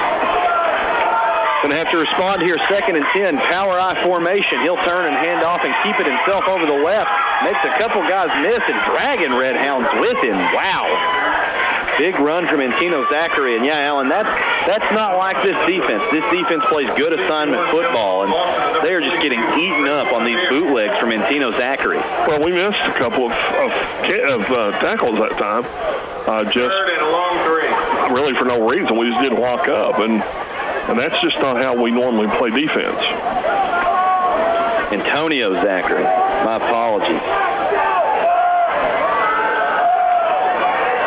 Going to have to respond here, 2nd and 10, power I formation. He'll turn and hand off and keep it himself over the left. Makes a couple guys miss and dragging Redhounds with him. Wow. Big run from Antino Zachary. And, yeah, Alan, that's not like this defense. This defense plays good assignment football, and they are just getting eaten up on these bootlegs from Antino Zachary. Well, we missed a couple of tackles that time. Just Third and a long 3. Really for no reason. We just didn't walk up, and that's just not how we normally play defense. Antonio Zachary. My apologies.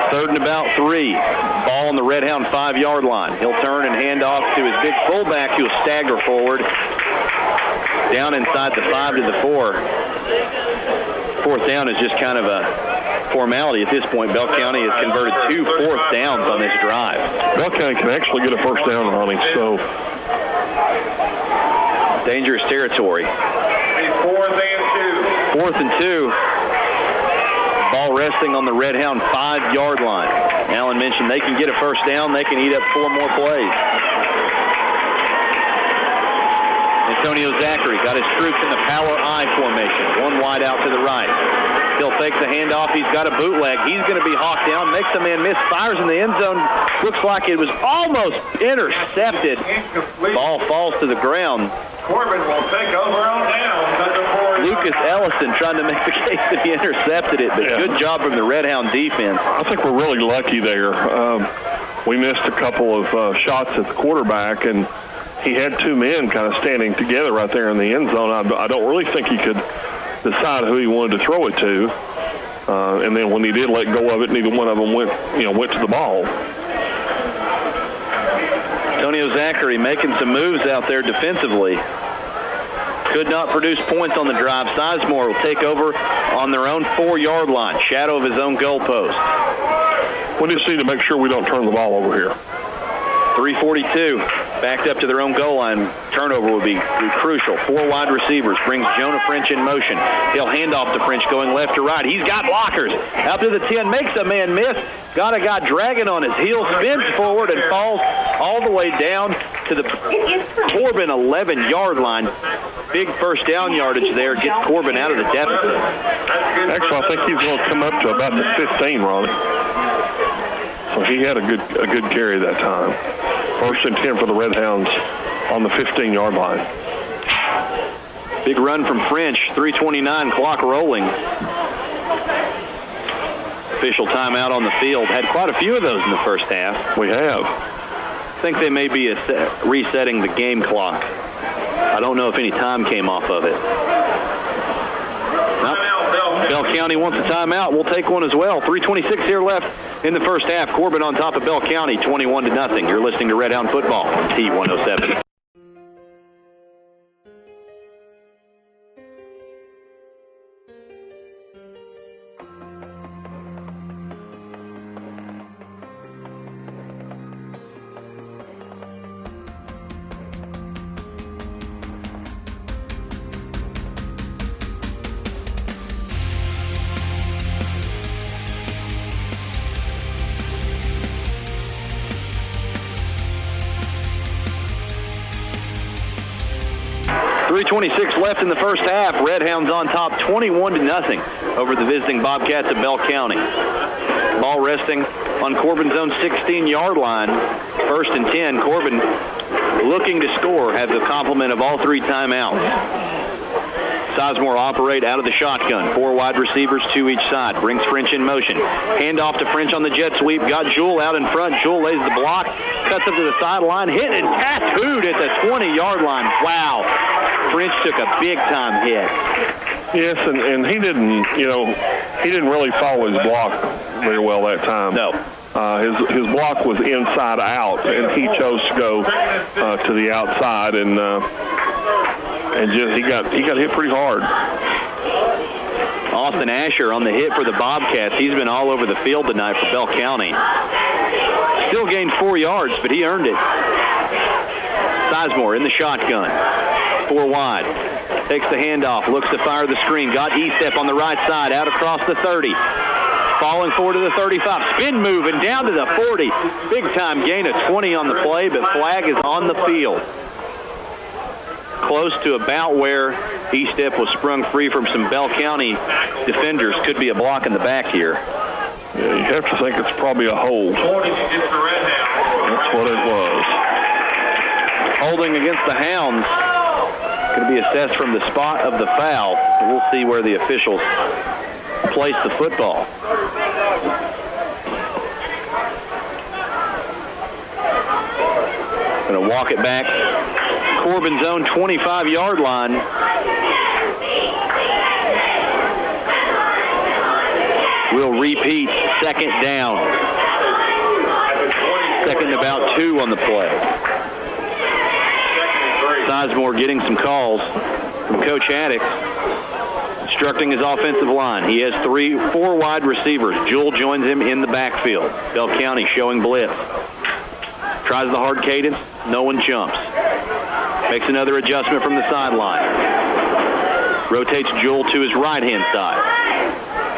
3rd and about 3. Ball on the Redhound 5-yard line. He'll turn and hand off to his big fullback, who'll stagger forward. Down inside the 5 to the 4. 4th down is just kind of a formality at this point. Bell County has converted 2 4th downs on this drive. Bell County can actually get a first down, Ronnie, so. Dangerous territory. 4th and 2. 4th and 2. Ball resting on the Redhound 5-yard line. Allen mentioned they can get a first down. They can eat up 4 more plays. Antonio Zachary got his troops in the power I formation. 1 wide out to the right. He'll fake the handoff. He's got a bootleg. He's going to be hawked down. Makes a man miss. Fires in the end zone. Looks like it was almost intercepted. Ball falls to the ground. Corbin will take over on down. Lucas Ellison trying to make the case that he intercepted it, but good job from the Redhound defense. I think we're really lucky there. We missed a couple of shots at the quarterback, and he had 2 men kind of standing together right there in the end zone. I don't really think he could decide who he wanted to throw it to. And then when he did let go of it, neither one of them went to the ball. Antonio Zachary making some moves out there defensively. Could not produce points on the drive. Sizemore will take over on their own 4-yard line, shadow of his own goalpost. We just need to make sure we don't turn the ball over here. 3:42, backed up to their own goal line. Turnover would be crucial. 4 wide receivers, brings Jonah French in motion. He'll hand off to French going left to right. He's got blockers. Out to the 10, makes a man miss. Got a guy dragging on his heels, spins forward and falls all the way down to the Corbin 11-yard line. Big first down yardage there. Gets Corbin out of the deficit. Actually, I think he's going to come up to about the 15, Ronnie. So he had a good carry that time. 1st and 10 for the Redhounds on the 15-yard line. Big run from French. 3:29, clock rolling. Official timeout on the field. Had quite a few of those in the first half. We have. I think they may be resetting the game clock. I don't know if any time came off of it. Bell County wants a timeout. We'll take one as well. 3:26 here left in the first half. Corbin on top of Bell County, 21-0. You're listening to Redhound Football on T107. 3:26 left in the first half. Redhounds on top 21-0 over the visiting Bobcats of Bell County. Ball resting on Corbin's own 16-yard line. 1st and 10. Corbin looking to score, have the complement of all 3 timeouts. Sizemore operate out of the shotgun. 4 wide receivers, 2 each side. Brings French in motion. Hand off to French on the jet sweep. Got Jewell out in front. Jewell lays the block. Cuts up to the sideline. Hit and tattooed at the 20-yard line. Wow. French took a big-time hit. Yes, and he didn't really follow his block very well that time. No. His block was inside out, and he chose to go to the outside, and just he got hit pretty hard. Austin Asher on the hit for the Bobcats. He's been all over the field tonight for Bell County. Still gained 4 yards, but he earned it. Sizemore in the shotgun. 4 wide. Takes the handoff. Looks to fire the screen. Got Estep on the right side. Out across the 30. Falling forward to the 35. Spin move and down to the 40. Big time gain of 20 on the play, but flag is on the field. Close to about where Estep was sprung free from some Bell County defenders. Could be a block in the back here. Yeah, you have to think it's probably a hold. That's what it was. Holding against the Hounds. Going to be assessed from the spot of the foul. We'll see where the officials place the football. Going to walk it back. Corbin's own 25-yard line. We'll repeat 2nd down. 2nd about 2 on the play. Sizemore getting some calls from Coach Haddix, instructing his offensive line. He has 4 wide receivers. Jewell joins him in the backfield. Bell County showing blitz. Tries the hard cadence. No one jumps. Makes another adjustment from the sideline. Rotates Jewell to his right-hand side.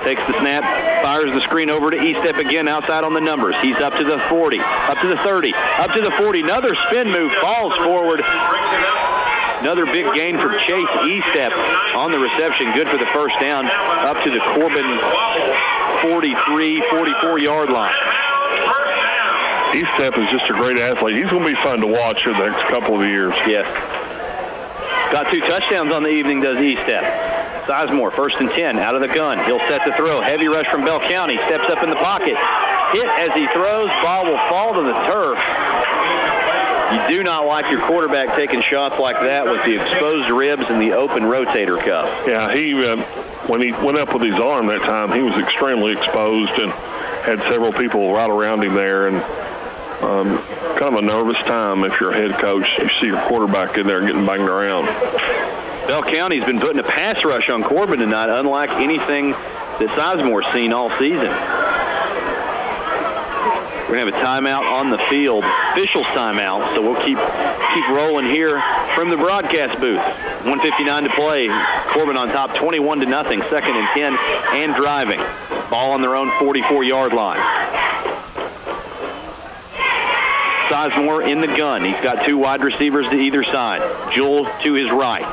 Takes the snap, fires the screen over to Estep again outside on the numbers. He's up to the 40, up to the 30, up to the 40. Another spin move, falls forward. Another big gain from Chase Estep on the reception. Good for the first down, up to the Corbin 43, 44-yard line. Estep is just a great athlete. He's going to be fun to watch here the next couple of years. Yes. Got 2 touchdowns on the evening, does Estep. Sizemore, 1st and 10, out of the gun. He'll set the throw. Heavy rush from Bell County. Steps up in the pocket. Hit as he throws. Ball will fall to the turf. You do not like your quarterback taking shots like that with the exposed ribs and the open rotator cuff. Yeah, he when he went up with his arm that time, he was extremely exposed and had several people right around him there. And kind of a nervous time if you're a head coach. You see your quarterback in there getting banged around. Bell County's been putting a pass rush on Corbin tonight, unlike anything that Sizemore's seen all season. We're going to have a timeout on the field, officials timeout, so we'll keep rolling here from the broadcast booth. 1:59 to play. Corbin on top, 21-0, 2nd and 10, and driving. Ball on their own 44-yard line. Sizemore in the gun. He's got 2 wide receivers to either side. Jewell to his right.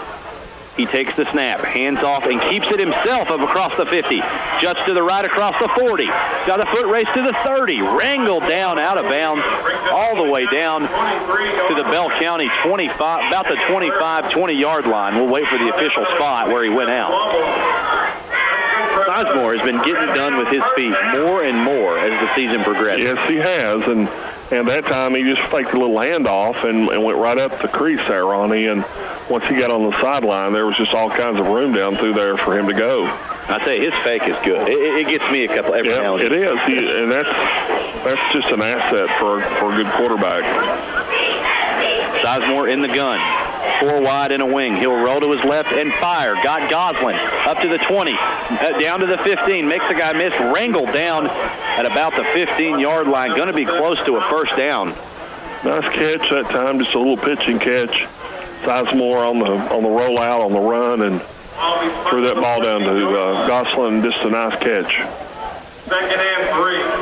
He takes the snap, hands off, and keeps it himself up across the 50. Juts to the right across the 40. Got a foot race to the 30. Wrangled down out of bounds all the way down to the Bell County 25, about the 25, 20-yard line. We'll wait for the official spot where he went out. Sizemore has been getting done with his feet more and more as the season progresses. Yes, he has, and that time he just faked a little handoff and went right up the crease there, Ronnie, and once he got on the sideline, there was just all kinds of room down through there for him to go. I tell you, his fake is good. It gets me a couple every now and then. It is, and that's just an asset for a good quarterback. Sizemore in the gun. 4 wide and a wing. He'll roll to his left and fire. Got Goslin up to the 20, down to the 15. Makes the guy miss. Wrangled down at about the 15-yard line. Going to be close to a first down. Nice catch that time. Just a little pitching catch. Sizemore on the rollout, on the run, and threw that ball down to Goslin. Just a nice catch. 2nd and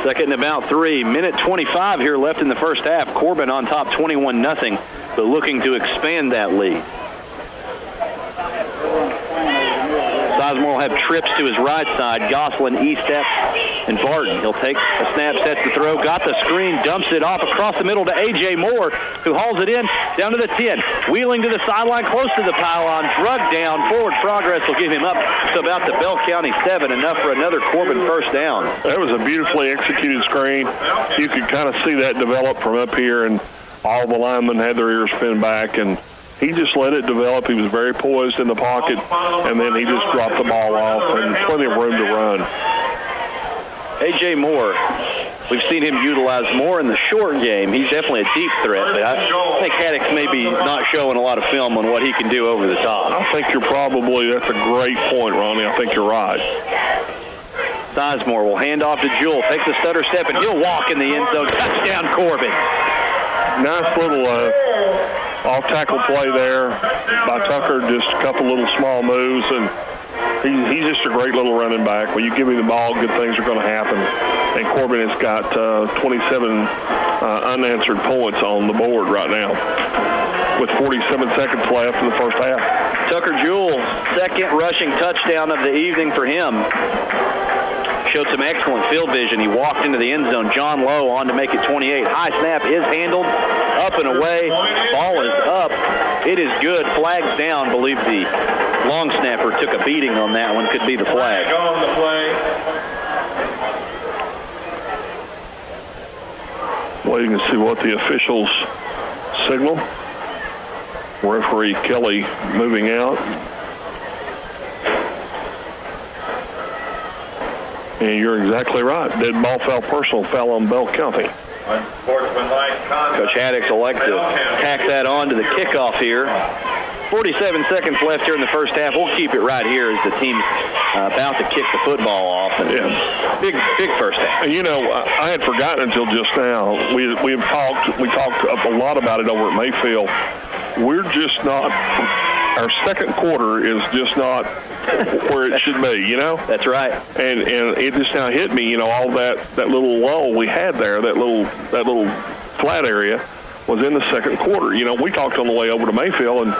3. 2nd and about 3. Minute 25 here left in the first half. Corbin on top 21-0, but looking to expand that lead. Sizemore will have trips to his right side. Gosselin, Estep, and Barton. He'll take a snap, sets the throw, got the screen, dumps it off across the middle to A.J. Moore, who hauls it in down to the 10. Wheeling to the sideline, close to the pylon, drugged down. Forward progress will give him up to about the Bell County 7, enough for another Corbin first down. That was a beautifully executed screen. You could kind of see that develop from up here, and all the linemen had their ears pinned back, and he just let it develop. He was very poised in the pocket, and then he just dropped the ball off, and plenty of room to run. A.J. Moore, we've seen him utilized more in the short game. He's definitely a deep threat, but I think Haddock's maybe not showing a lot of film on what he can do over the top. I think that's a great point, Ronnie. I think you're right. Sizemore will hand off to Jewell, takes a stutter step, and he'll walk in the end zone. Touchdown, Corbin. Nice little off-tackle play there by Tucker, just a couple little small moves, and he's just a great little running back. When you give him the ball, good things are going to happen. And Corbin has got 27 unanswered points on the board right now with 47 seconds left in the first half. Tucker Jewell, second rushing touchdown of the evening for him. Showed some excellent field vision. He walked into the end zone. John Lowe on to make it 28. High snap is handled. Up and away. Ball is up. It is good. Flags down. Believe the long snapper took a beating on that one. Could be the flag. On the play. Waiting to see what the officials signal. Referee Kelly moving out. And you're exactly right. Dead ball foul, personal foul on Bell County. Coach Haddock will like to tack that on to the kickoff here. 47 seconds left here in the first half. We'll keep it right here as the team's about to kick the football off. And big first half. And I had forgotten until just now. We talked a lot about it over at Mayfield. We're just not. Our second quarter is just not where it should be, That's right. And it just now hit me, all that little lull we had there, that little flat area was in the second quarter. We talked on the way over to Mayfield, and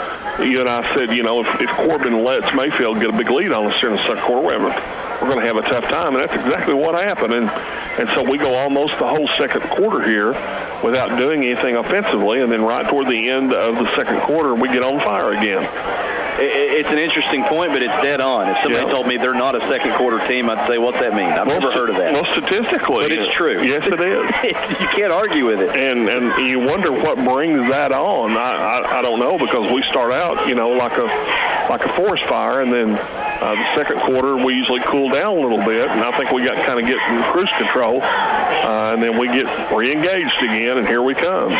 you and I said, if Corbin lets Mayfield get a big lead on us here in the second quarter, we're going to have a tough time, and that's exactly what happened. And so we go almost the whole second quarter here without doing anything offensively, and then right toward the end of the second quarter, we get on fire again. It's an interesting point, but it's dead on. If somebody told me they're not a second quarter team, I'd say, what's that mean? I've never heard of that. Well, statistically. But it's true. Yes, it is. You can't argue with it. And you wonder what brings that on. I don't know, because we start out, like a forest fire, and then the second quarter we usually cool down a little bit, and I think we got kind of get in cruise control, and then we get re-engaged again, and here we come,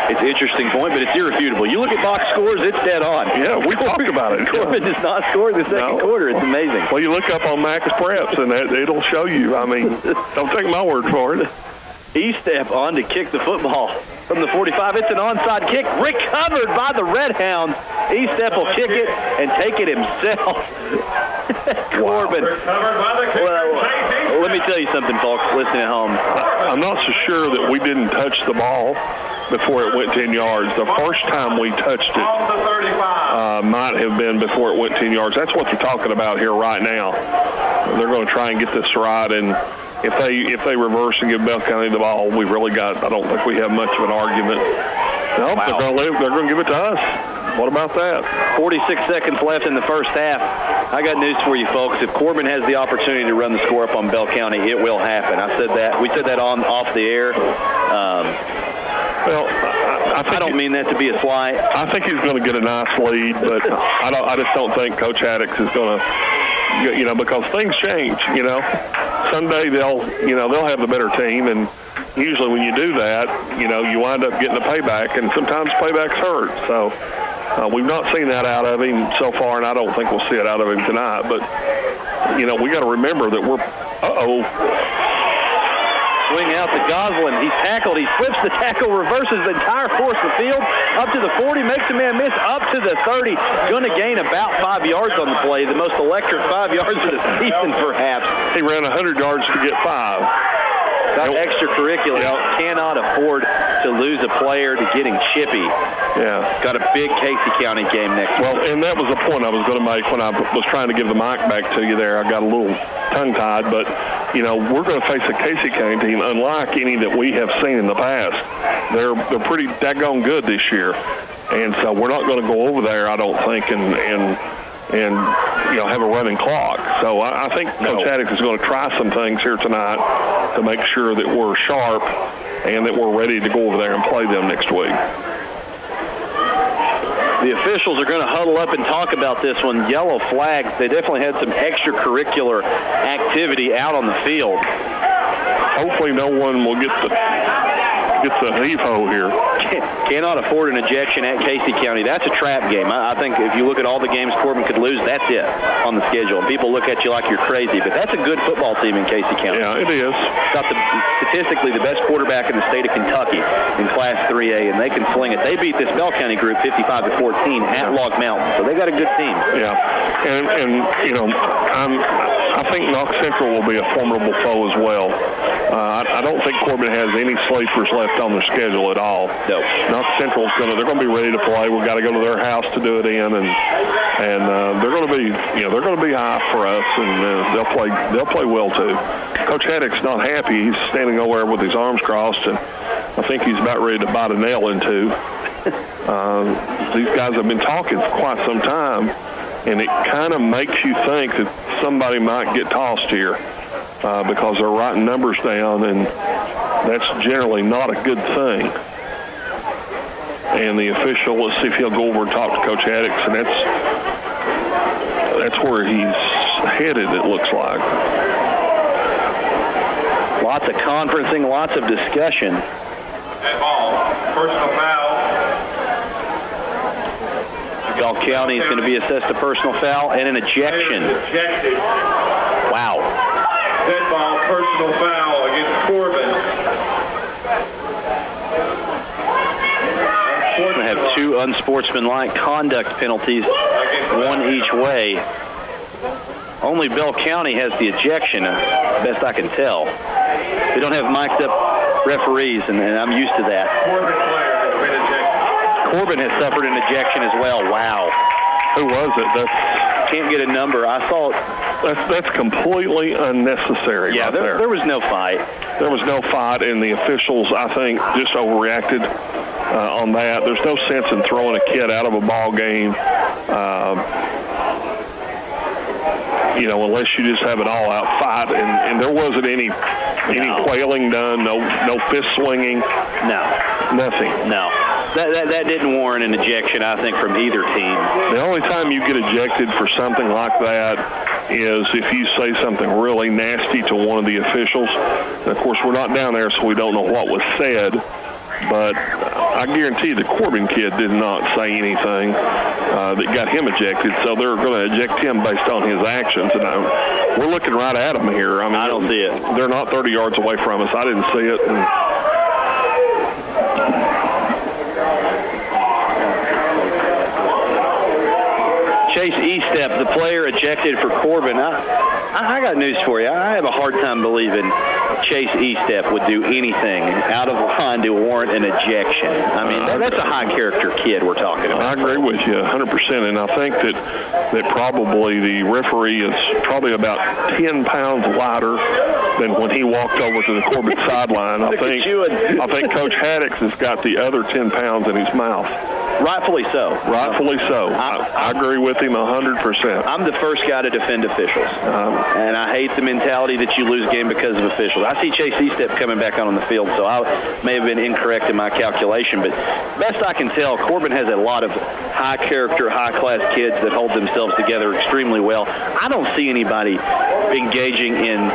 It's an interesting point, but it's irrefutable. You look at box scores, it's dead on. Yeah, we talked about it. Corbin does not score the second quarter. It's amazing. Well, you look up on Max Preps, and it'll show you. I mean, don't take my word for it. Estep on to kick the football from the 45. It's an onside kick, recovered by the Redhound. Estep will kick it and take it himself. Corbin. Well, let me tell you something, folks, listening at home. I'm not so sure that we didn't touch the ball before it went 10 yards. The first time we touched it might have been before it went 10 yards. That's what they're talking about here right now. They're going to try and get this right, and if they reverse and give Bell County the ball, we've really got, I don't think we have much of an argument. No, wow. They're going to give it to us. What about that? 46 seconds left in the first half. I got news for you, folks. If Corbin has the opportunity to run the score up on Bell County, it will happen. I said that. We said that off the air. Well, I don't mean that to be a slight. I think he's going to get a nice lead, but I just don't think Coach Haddock is going to, because things change. Sunday they'll have the better team, and usually when you do that, you wind up getting a payback, and sometimes paybacks hurt. So we've not seen that out of him so far, and I don't think we'll see it out of him tonight. But we got to remember that we're swing out to Gosselin. He's tackled. He flips the tackle, reverses the entire force of the field, up to the 40, makes a man miss, up to the 30. Going to gain about 5 yards on the play, the most electric 5 yards of the season, perhaps. He ran 100 yards to get 5. Got extracurricular. Cannot afford to lose a player to getting chippy. Yeah. Got a big Casey County game next week. Well, and that was the point I was going to make when I was trying to give the mic back to you there. I got a little tongue-tied, but, you know, we're going to face a Casey County team unlike any that we have seen in the past. They're pretty daggone good this year. And so we're not going to go over there, I don't think, and you know, have a running clock. So I think Coach Haddock is going to try some things here tonight to make sure that we're sharp and that we're ready to go over there and play them next week. The officials are going to huddle up and talk about this one. Yellow flags. They definitely had some extracurricular activity out on the field. Hopefully no one will get the heave-ho here. Cannot afford an ejection at Casey County. That's a trap game. I think if you look at all the games Corbin could lose, that's it on the schedule. And people look at you like you're crazy, but that's a good football team in Casey County. Yeah, it is. Got statistically the best quarterback in the state of Kentucky in Class 3A, and they can sling it. They beat this Bell County group 55-14 at Log Mountain, so they got a good team. Yeah, and you know, I think Knox Central will be a formidable foe as well. I don't think Corbin has any sleepers left on their schedule at all. No. Knox Central's they're going to be ready to play. We've got to go to their house to do it in, and they're going to be, you know, they're going to be high for us, and they'll play well too. Coach Haddock's not happy. He's standing over there with his arms crossed, and I think he's about ready to bite a nail in two. These guys have been talking for quite some time, and it kind of makes you think that somebody might get tossed here because they're writing numbers down, and that's generally not a good thing. And the official, let's see if he'll go over and talk to Coach Haddock, and that's where he's headed, it looks like. Lots of conferencing, lots of discussion. At ball, personal foul. Bell County is going to be assessed a personal foul and an ejection. Ejected. Wow. Dead ball, personal foul against Corbin. We're going to have two unsportsmanlike conduct penalties, one each way. Only Bell County has the ejection, best I can tell. They don't have mic'd up referees, and I'm used to that. Corbin player has been ejected. Corbin has suffered an ejection as well. Wow. Who was it? Can't get a number. I saw that's completely unnecessary. Yeah, right there was no fight. There was no fight, and the officials, I think, just overreacted on that. There's no sense in throwing a kid out of a ball game, you know, unless you just have an all-out fight. And there wasn't any quailing done, no fist swinging. No. Nothing. No. That didn't warrant an ejection, I think, from either team. The only time you get ejected for something like that is if you say something really nasty to one of the officials. And of course, we're not down there, so we don't know what was said. But I guarantee the Corbin kid did not say anything that got him ejected, so they're going to eject him based on his actions. And we're looking right at him here. I mean, I don't see it. They're not 30 yards away from us. I didn't see it. And Chase Estep, the player ejected for Corbin. I got news for you. I have a hard time believing Chase Estep would do anything out of line to warrant an ejection. I mean, that's a high-character kid we're talking about. I agree with you 100%, and I think that probably the referee is probably about 10 pounds lighter than when he walked over to the Corbin sideline. I think Coach Haddock has got the other 10 pounds in his mouth. Rightfully so. Rightfully so. I agree with him 100%. I'm the first guy to defend officials, and I hate the mentality that you lose game because of officials. I see Chase Estep coming back on the field, so I may have been incorrect in my calculation, but best I can tell, Corbin has a lot of high-character, high-class kids that hold themselves together extremely well. I don't see anybody engaging in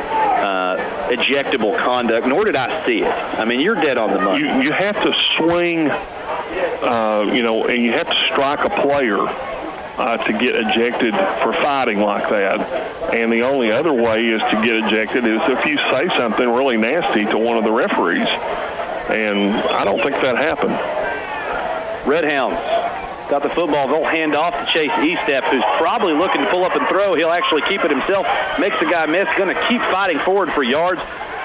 ejectable conduct, nor did I see it. I mean, you're dead on the money. You have to swing, you know, and you have to strike a player to get ejected for fighting like that. And the only other way is to get ejected is if you say something really nasty to one of the referees. And I don't think that happened. Redhounds got the football. They'll hand off to Chase Estep, who's probably looking to pull up and throw. He'll actually keep it himself. Makes the guy miss. Going to keep fighting forward for yards.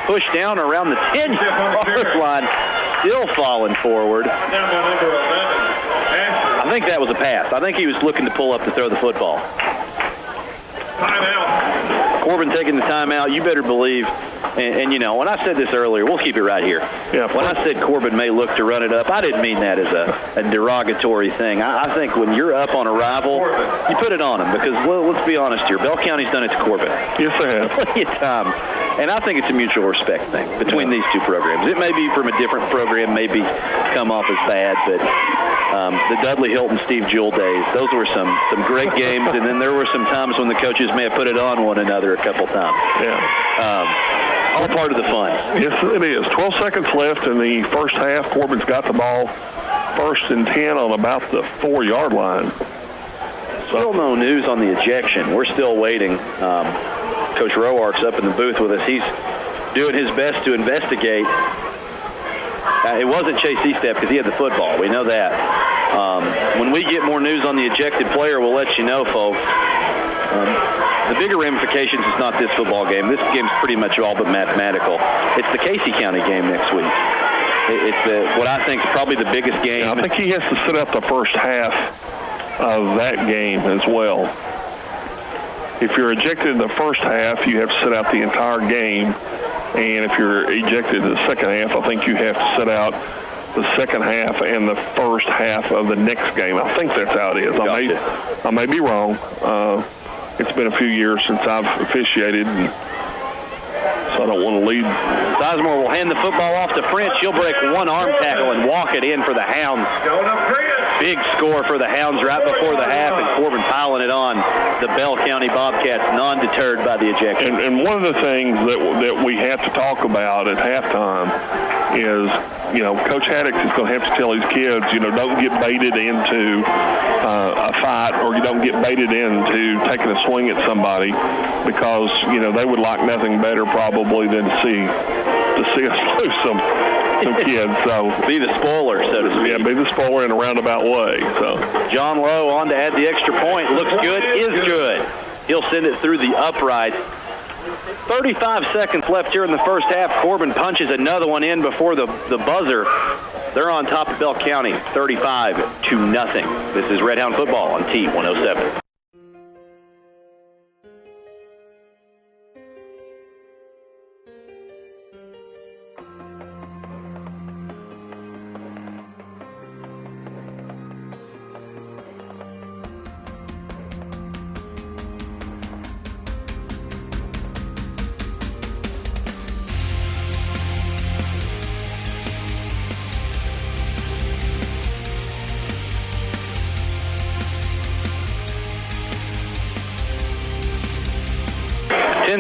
pushed down around the 10-yard line, still falling forward. I think that was a pass. I think he was looking to pull up to throw the football. Timeout. Corbin taking the timeout. You better believe, and you know, when I said this earlier, we'll keep it right here. Yeah. When I said Corbin may look to run it up, I didn't mean that as a derogatory thing. I think when you're up on a rival, you put it on them because, well, let's be honest here. Bell County's done it to Corbin. Yes, they have. Plenty of time. And I think it's a mutual respect thing between these two programs. It may be from a different program, maybe come off as bad, but the Dudley Hilton, Steve Jewell days, those were some great games, and then there were some times when the coaches may have put it on one another a couple times. Yeah. All part of the fun. Yes, it is. 12 seconds left in the first half. Corbin's got the ball 1st and 10 on about the 4-yard line. Still no news on the ejection. We're still waiting. Coach Roark's up in the booth with us. He's doing his best to investigate. It wasn't Chase Estep because he had the football. We know that. When we get more news on the ejected player, we'll let you know, folks. The bigger ramifications is not this football game. This game's pretty much all but mathematical. It's the Casey County game next week. It's what I think is probably the biggest game. Yeah, I think he has to sit out the first half of that game as well. If you're ejected in the first half, you have to sit out the entire game. And if you're ejected in the second half, I think you have to sit out the second half and the first half of the next game. I think that's how it is. I may be wrong. It's been a few years since I've officiated, so I don't want to lead. Sizemore will hand the football off to French. He'll break one arm tackle and walk it in for the Hounds. Big score for the Hounds right before the half, and Corbin piling it on the Bell County Bobcats, non-deterred by the ejection. And one of the things that we have to talk about at halftime is, you know, Coach Haddock is going to have to tell his kids, you know, don't get baited into a fight, or you don't get baited into taking a swing at somebody, because, you know, they would like nothing better probably than to see us lose some kids. So be the spoiler, so to speak. Yeah, be the spoiler in a roundabout way. So John Lowe on to add the extra point. Looks good, is good. He'll send it through the upright. 35 seconds left here in the first half. Corbin punches another one in before the buzzer. They're on top of Bell County, 35-0. This is Redhound football on T107.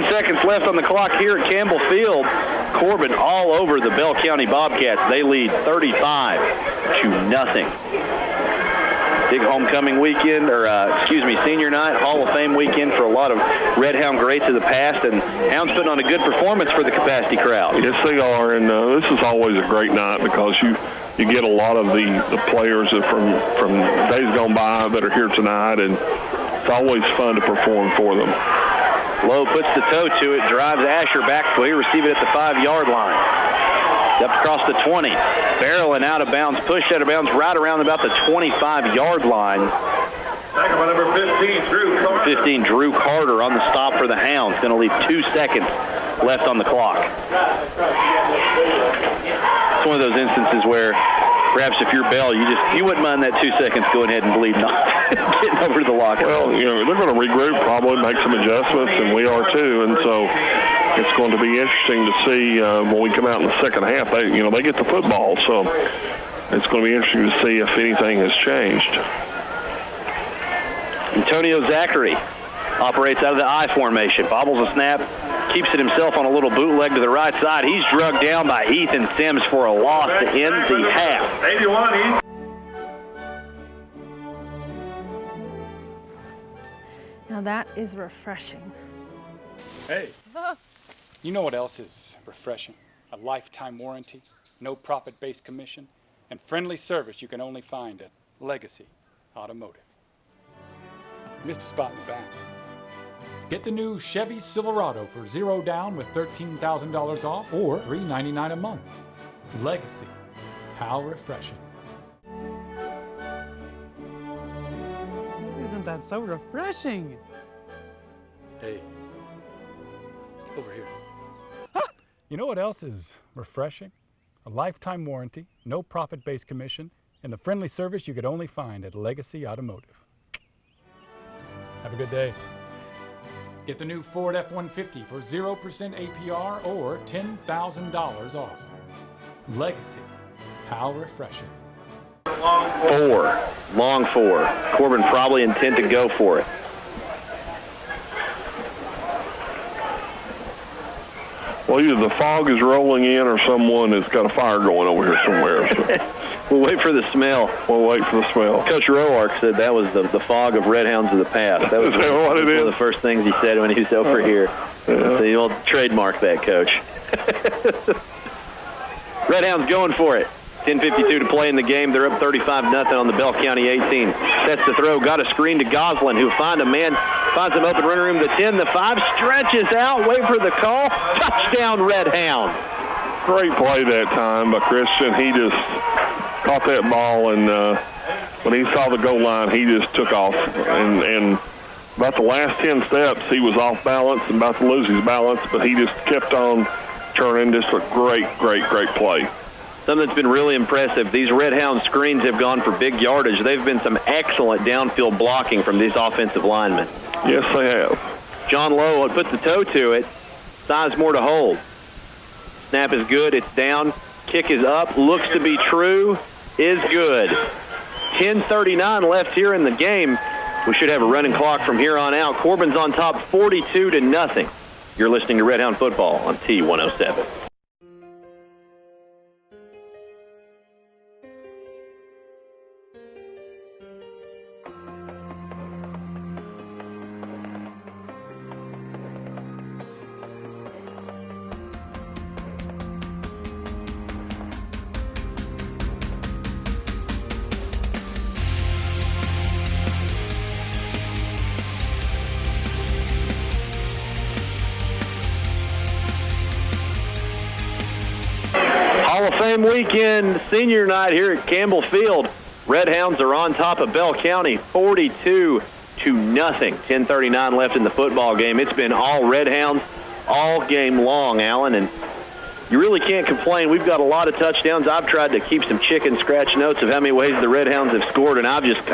Seconds left on the clock here at Campbell Field. Corbin all over the Bell County Bobcats. They lead 35-0. Big homecoming weekend, or senior night, Hall of Fame weekend for a lot of Redhound greats of the past, and Hounds putting on a good performance for the capacity crowd. Yes, they are, and this is always a great night because you get a lot of the players from days gone by that are here tonight, and it's always fun to perform for them. Lowe puts the toe to it, drives Asher back. He receive it at the 5-yard line. Up across the 20. Barreling out of bounds, pushed out of bounds right around about the 25-yard line. Tackle by number 15, Drew Carter. 15, Drew Carter on the stop for the Hounds. Going to leave 2 seconds left on the clock. It's one of those instances where perhaps if you're Bell, you wouldn't mind that 2 seconds going ahead and bleeding off, getting over to the locker. Well, you know, they're going to regroup, probably make some adjustments, and we are too. And so it's going to be interesting to see when we come out in the second half. They get the football, so it's going to be interesting to see if anything has changed. Antonio Zachary operates out of the I formation, bobbles a snap, keeps it himself on a little bootleg to the right side. He's drugged down by Ethan Sims for a loss to end the half. 81, Ethan. Now that is refreshing. Hey, you know what else is refreshing? A lifetime warranty, no profit-based commission, and friendly service you can only find at Legacy Automotive. Missed a spot in the back. Get the new Chevy Silverado for 0 down with $13,000 off or $399 a month. Legacy. How refreshing. Isn't that so refreshing? Hey, over here. You know what else is refreshing? A lifetime warranty, no profit-based commission, and the friendly service you could only find at Legacy Automotive. Have a good day. Get the new Ford F-150 for 0% APR or $10,000 off. Legacy. How refreshing. Long four. Corbin probably intent to go for it. Well, either the fog is rolling in or someone has got a fire going over here somewhere. So. We'll wait for the smell. We'll wait for the smell. Coach Roark said that was the fog of Redhounds of the past. That was is that what it one is? of the first things he said when he was over here. Yeah. So you'll trademark that, Coach. Redhounds going for it. 10:52 to play in the game. They're up 35-0 on the Bell County 18. Sets the throw. Got a screen to Goslin, who finds him open running room. The 10, the 5 stretches out. Wait for the call. Touchdown, Redhound. Great play that time by Christian. He just caught that ball, and when he saw the goal line, he just took off. And about the last 10 steps, he was off balance and about to lose his balance, but he just kept on turning. Just a great play. Something that's been really impressive, these Redhound screens have gone for big yardage. They've been some excellent downfield blocking from these offensive linemen. Yes, they have. John Lowe puts the toe to it. Sizemore to hold. Snap is good. It's down. Kick is up. Looks to be true. Is good. 10:39 left here in the game. We should have a running clock from here on out. Corbin's on top 42-0. You're listening to Redhound Football on T107. Hall of Fame weekend, senior night here at Campbell Field. Redhounds are on top of Bell County 42-0. 10:39 left in the football game. It's been all Redhounds all game long, Alan, and you really can't complain. We've got a lot of touchdowns. I've tried to keep some chicken scratch notes of how many ways the Redhounds have scored, and I've just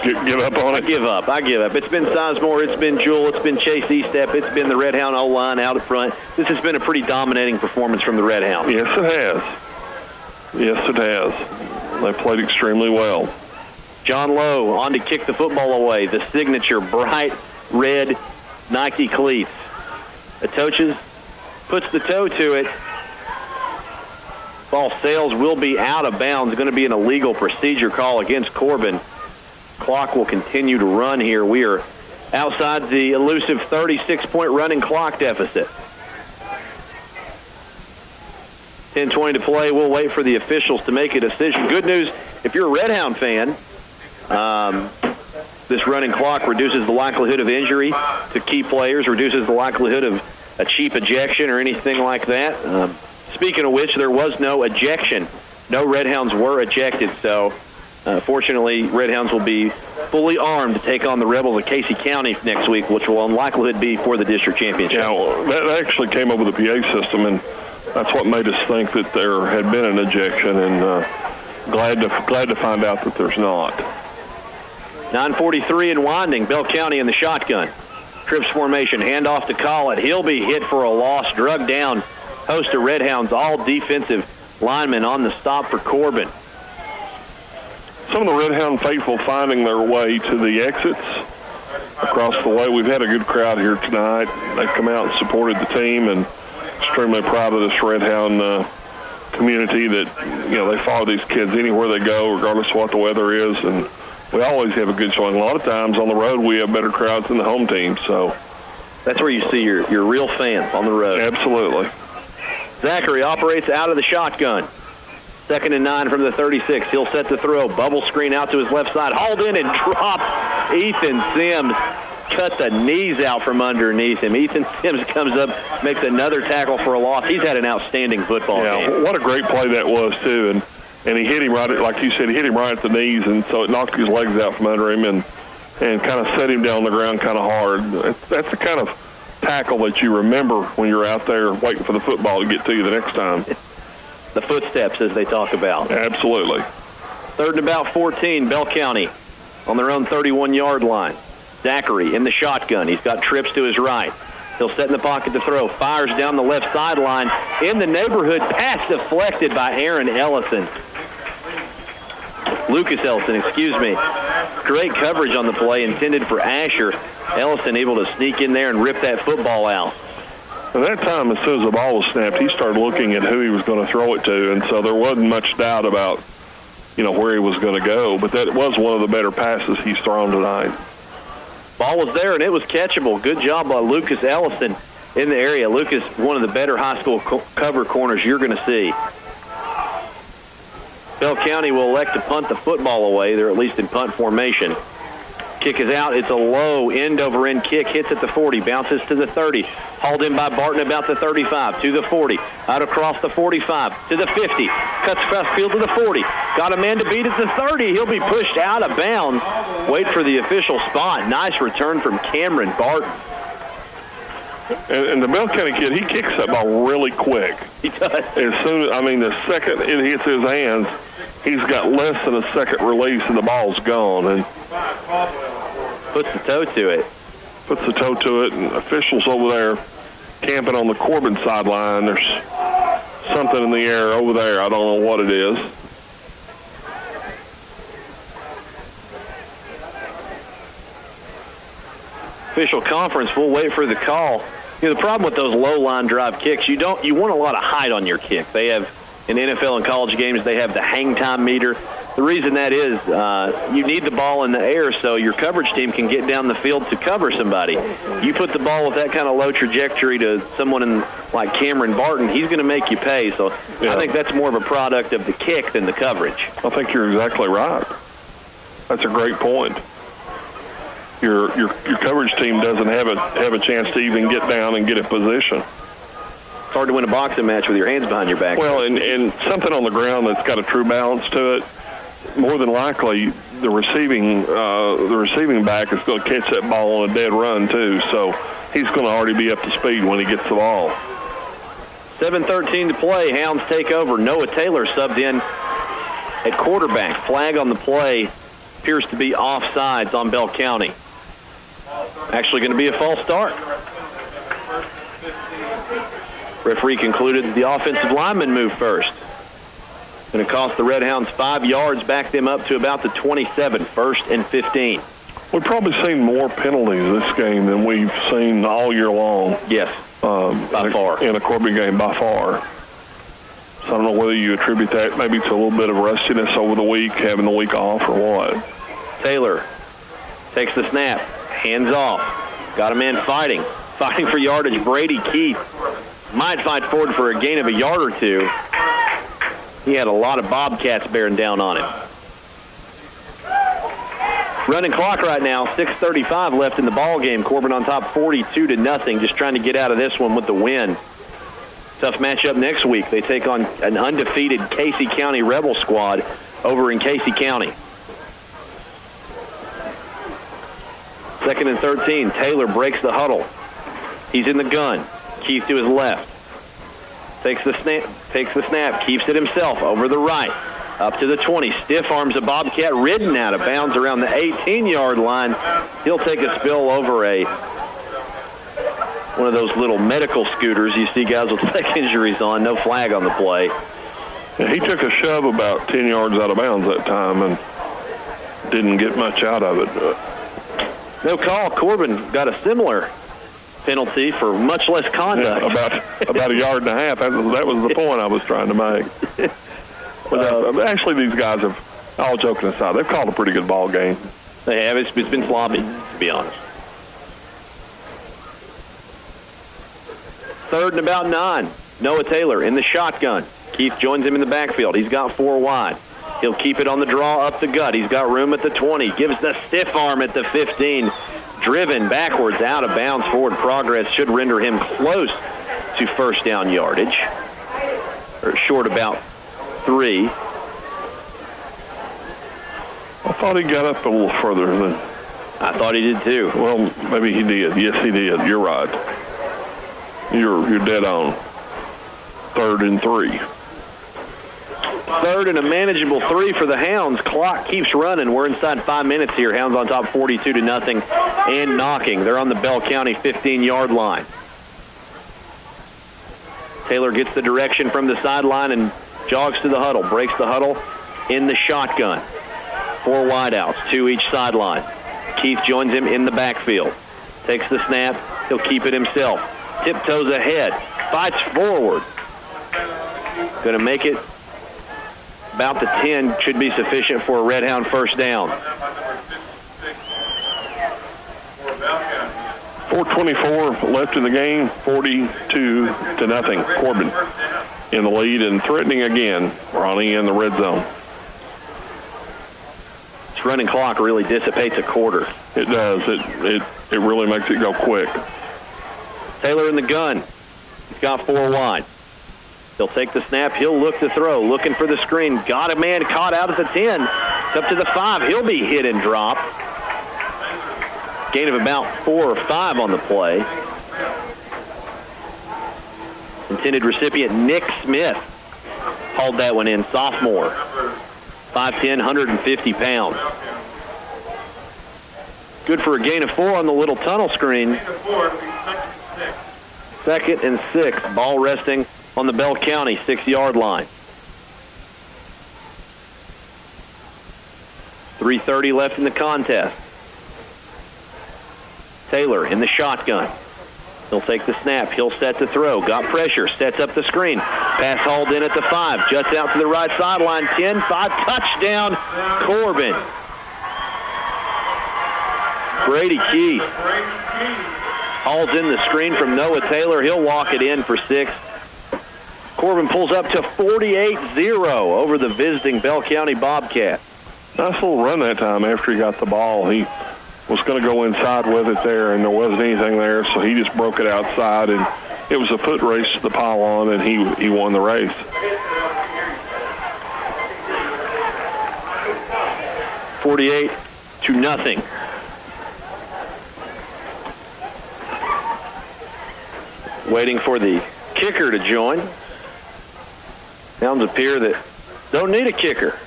Give up on it? I give up. It's been Sizemore, it's been Jewell, it's been Chase Estep, it's been the Redhound O-line out at front. This has been a pretty dominating performance from the Redhounds. Yes, it has. They played extremely well. John Lowe on to kick the football away. The signature bright red Nike cleats. Atoches puts the toe to it. Ball sails, will be out of bounds. It's going to be an illegal procedure call against Corbin. Clock will continue to run here. We are outside the elusive 36-point running clock deficit. 10:20 to play. We'll wait for the officials to make a decision. Good news, if you're a Redhound fan, this running clock reduces the likelihood of injury to key players, reduces the likelihood of a cheap ejection or anything like that. Speaking of which, there was no ejection. No Redhounds were ejected, so fortunately, Redhounds will be fully armed to take on the Rebels of Casey County next week, which will in likelihood be for the district championship. Yeah, well, that actually came over the PA system, and that's what made us think that there had been an ejection, and glad to find out that there's not. 9:43 and winding. Bell County in the shotgun. Trips formation, handoff to Collett. He'll be hit for a loss, drugged down. Host of Redhounds, all defensive linemen on the stop for Corbin. Some of the Redhound faithful finding their way to the exits across the way. We've had a good crowd here tonight. They've come out and supported the team, and extremely proud of this Redhound community that, they follow these kids anywhere they go, regardless of what the weather is, and we always have a good showing. A lot of times on the road we have better crowds than the home team, so. That's where you see your real fans on the road. Absolutely. Zachary operates out of the shotgun. 2nd and 9 from the 36. He'll set the throw. Bubble screen out to his left side. Hauled in and dropped. Ethan Sims cut the knees out from underneath him. Ethan Sims comes up, makes another tackle for a loss. He's had an outstanding football game. What a great play that was, too. And he hit him right, like you said, he hit him right at the knees, and so it knocked his legs out from under him and kind of set him down on the ground kind of hard. That's the kind of tackle that you remember when you're out there waiting for the football to get to you the next time. The footsteps, as they talk about. Absolutely. 3rd and about 14, Bell County on their own 31-yard line. Zachary in the shotgun. He's got trips to his right. He'll set in the pocket to throw. Fires down the left sideline. In the neighborhood, pass deflected by Aaron Ellison. Lucas Ellison, excuse me. Great coverage on the play intended for Asher. Ellison able to sneak in there and rip that football out. At that time, as soon as the ball was snapped, he started looking at who he was going to throw it to, and so there wasn't much doubt about, where he was going to go. But that was one of the better passes he's thrown tonight. Ball was there, and it was catchable. Good job by Lucas Ellison in the area. Lucas, one of the better high school cover corners you're going to see. Bell County will elect to punt the football away. They're at least in punt formation. Kick is out. It's a low end-over-end kick. Hits at the 40. Bounces to the 30. Hauled in by Barton about the 35. To the 40. Out across the 45. To the 50. Cuts across field to the 40. Got a man to beat at the 30. He'll be pushed out of bounds. Wait for the official spot. Nice return from Cameron Barton. And the Bell County kid, he kicks that ball really quick. He does. The second it hits his hands, he's got less than a second release and the ball's gone. And puts the toe to it. And officials over there camping on the Corbin sideline. There's something in the air over there. I don't know what it is. Official conference, we'll wait for the call. The problem with those low line drive kicks, you want a lot of height on your kick. They have, in NFL and college games, they have the hang time meter. The reason that is, you need the ball in the air so your coverage team can get down the field to cover somebody. You put the ball with that kind of low trajectory to someone like Cameron Barton, he's going to make you pay. So I think that's more of a product of the kick than the coverage. I think you're exactly right. That's a great point. Your coverage team doesn't have a chance to even get down and get in position. It's hard to win a boxing match with your hands behind your back. Well, and something on the ground that's got a true balance to it, more than likely the receiving back is going to catch that ball on a dead run too. So he's going to already be up to speed when he gets the ball. 7:13 to play. Hounds take over. Noah Taylor subbed in at quarterback. Flag on the play appears to be offsides on Bell County. Actually going to be a false start. Referee concluded that the offensive lineman moved first. Going to cost the Redhounds 5 yards, back them up to about the 27, 1st and 15. We've probably seen more penalties this game than we've seen all year long. Yes, by far. In a Corbin game, by far. So I don't know whether you attribute that maybe to a little bit of rustiness over the week, having the week off, or what. Taylor takes the snap, hands off. Got a man fighting for yardage. Brady Keith might fight forward for a gain of a yard or two. He had a lot of Bobcats bearing down on him. Running clock right now, 6:35 left in the ball game. Corbin on top 42-0, just trying to get out of this one with the win. Tough matchup next week. They take on an undefeated Casey County Rebel squad over in Casey County. 2nd and 13. Taylor breaks the huddle. He's in the gun. Keith to his left. Takes the snap, keeps it himself over the right. Up to the 20. Stiff arms a Bobcat, ridden out of bounds around the 18-yard line. He'll take a spill over one of those little medical scooters you see guys with leg injuries on. No flag on the play. Yeah, he took a shove about 10 yards out of bounds that time and didn't get much out of it. No call. Corbin got a similar penalty for much less conduct. Yeah, about a yard and a half. That was the point I was trying to make. But actually, these guys have, all joking aside, they've called a pretty good ball game. They have. It's been sloppy, to be honest. 3rd and about 9. Noah Taylor in the shotgun. Keith joins him in the backfield. He's got 4 wide. He'll keep it on the draw up the gut. He's got room at the 20. Gives the stiff arm at the 15. driven backwards out of bounds. Forward progress should render him close to first down yardage, or short about 3. I thought he got up a little further than. I thought he did too. Well, maybe he did. Yes, he did. You're right. You're dead on. 3rd and 3. 3rd and a manageable 3 for the Hounds. Clock keeps running. We're inside 5 minutes here. Hounds on top 42-0 and knocking. They're on the Bell County 15-yard line. Taylor gets the direction from the sideline and jogs to the huddle. Breaks the huddle in the shotgun. 4 wideouts, 2 each sideline. Keith joins him in the backfield. Takes the snap. He'll keep it himself. Tiptoes ahead. Fights forward. Going to make it about the 10. Should be sufficient for a Redhound first down. 4:24 left in the game. 42-0. Corbin in the lead and threatening again. Ronnie in the red zone. Running clock really dissipates a quarter. It does. It really makes it go quick. Taylor in the gun. He's got 4 wide. He'll take the snap. He'll look to throw. Looking for the screen. Got a man caught out at the 10. It's up to the 5. He'll be hit and drop. Gain of about 4 or 5 on the play. Intended recipient Nick Smith hauled that one in. Sophomore. 5'10", 150 pounds. Good for a gain of 4 on the little tunnel screen. 2nd and 6. Ball resting on the Bell County 6-yard line. 3:30 left in the contest. Taylor in the shotgun. He'll take the snap. He'll set to throw. Got pressure. Sets up the screen. Pass hauled in at the 5. Juts out to the right sideline. 10-5. Touchdown, Corbin. Brady Keith hauls in the screen from Noah Taylor. He'll walk it in for 6. Corbin pulls up to 48-0 over the visiting Bell County Bobcats. Nice little run that time after he got the ball. He was going to go inside with it there, and there wasn't anything there, so he just broke it outside, and it was a foot race to the pylon, and he won the race. $48-0. Waiting for the kicker to join. Hounds appear that don't need a kicker.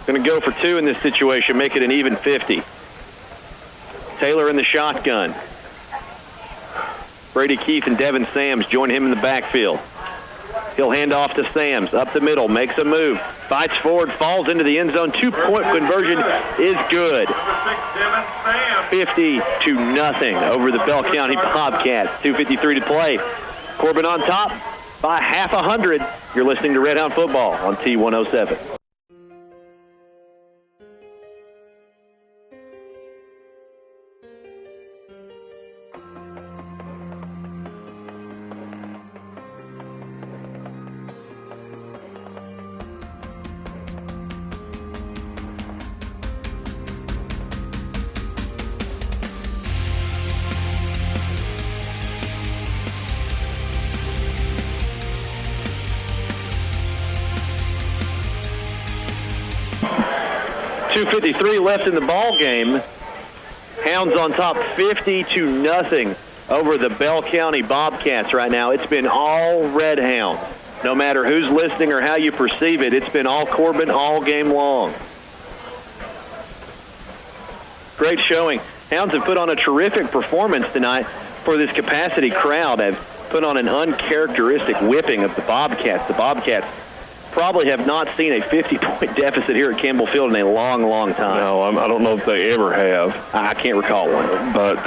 Going to go for 2 in this situation, make it an even 50. Taylor in the shotgun. Brady Keith and Devin Sams join him in the backfield. He'll hand off to Sams, up the middle, makes a move, fights forward, falls into the end zone. 2-point conversion is good. 50-0 over the Bell County Bobcats. 2:53 to play. Corbin on top by 100. You're listening to Redhound Football on T107. .253 left in the ball game. Hounds on top 50-0 over the Bell County Bobcats right now. It's been all Redhound. No matter who's listening or how you perceive it, it's been all Corbin all game long. Great showing. Hounds have put on a terrific performance tonight for this capacity crowd. Have put on an uncharacteristic whipping of the Bobcats. The Bobcats probably have not seen a 50-point deficit here at Campbell Field in a long, long time. No, I don't know if they ever have. I can't recall one. But,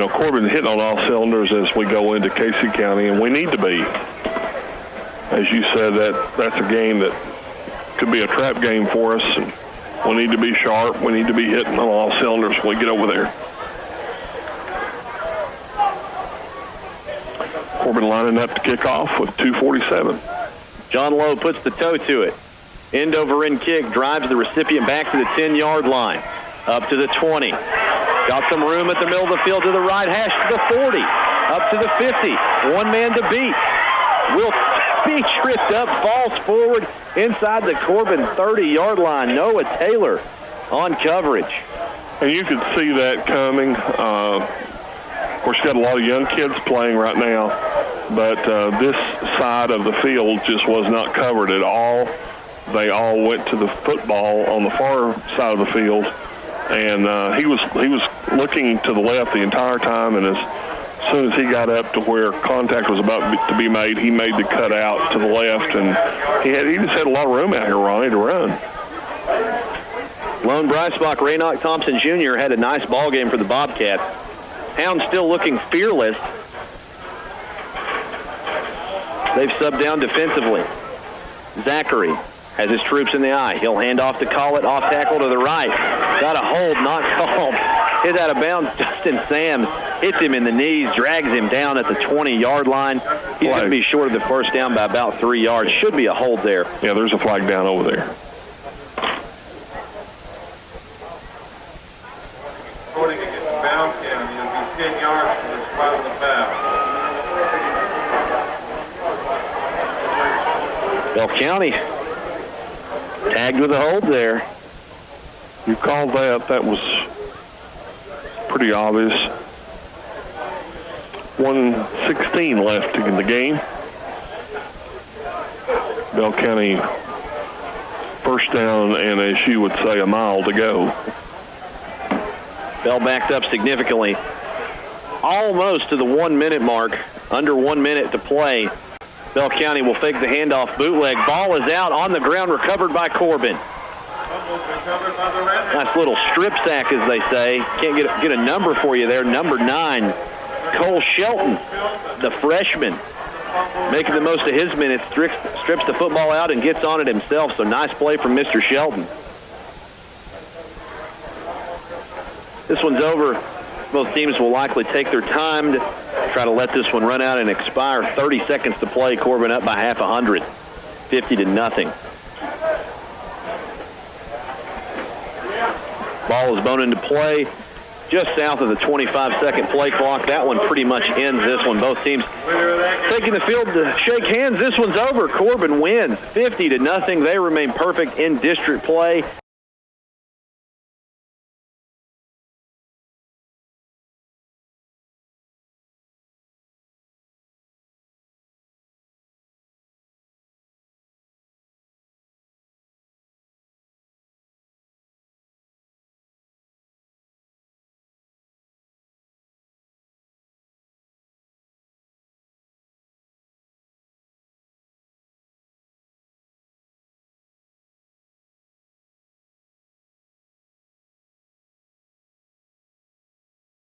Corbin's hitting on all cylinders as we go into Casey County, and we need to be. As you said, that's a game that could be a trap game for us, and we need to be sharp. We need to be hitting on all cylinders when we get over there. Corbin lining up to kick off with 2:47. John Lowe puts the toe to it. End over end kick, drives the recipient back to the 10-yard line. Up to the 20. Got some room at the middle of the field to the right hash, to the 40, up to the 50. One man to beat. Will be tripped up, falls forward inside the Corbin 30-yard line. Noah Taylor on coverage. And you could see that coming. Of course, you got a lot of young kids playing right now, but this side of the field just was not covered at all. They all went to the football on the far side of the field, and he was looking to the left the entire time, and as soon as he got up to where contact was about to be made, he made the cut out to the left, and he just had a lot of room out here, Ronnie, to run. Lone Breisbach, Raynoch Thompson Jr. had a nice ball game for the Bobcats. Hounds still looking fearless. They've subbed down defensively. Zachary has his troops in the eye. He'll hand off to Collett, off tackle to the right. Got a hold, not called. Hit out of bounds. Justin Sams hits him in the knees, drags him down at the 20-yard line. He's going to be short of the first down by about 3 yards. Should be a hold there. Yeah, there's a flag down over there. According against Bound County, it'll be 10 yards from the spot of the foul. Bell County tagged with a hold there. You called that. That was pretty obvious. 1:16 left in the game. Bell County first down and, as you would say, a mile to go. Bell backed up significantly. Almost to the 1 minute mark. Under 1 minute to play. Bell County will fake the handoff, bootleg. Ball is out on the ground, recovered by Corbin. Nice little strip sack, as they say. Can't get a number for you there. Number 9, Cole Shelton, the freshman, making the most of his minutes, strips the football out and gets on it himself. So nice play from Mr. Shelton. This one's over. Both teams will likely take their time to try to let this one run out and expire. 30 seconds to play. Corbin up by half 100, 50-0. Ball is boned into play just south of the 25-second play clock. That one pretty much ends this one. Both teams taking the field to shake hands. This one's over. Corbin wins 50-0. They remain perfect in district play.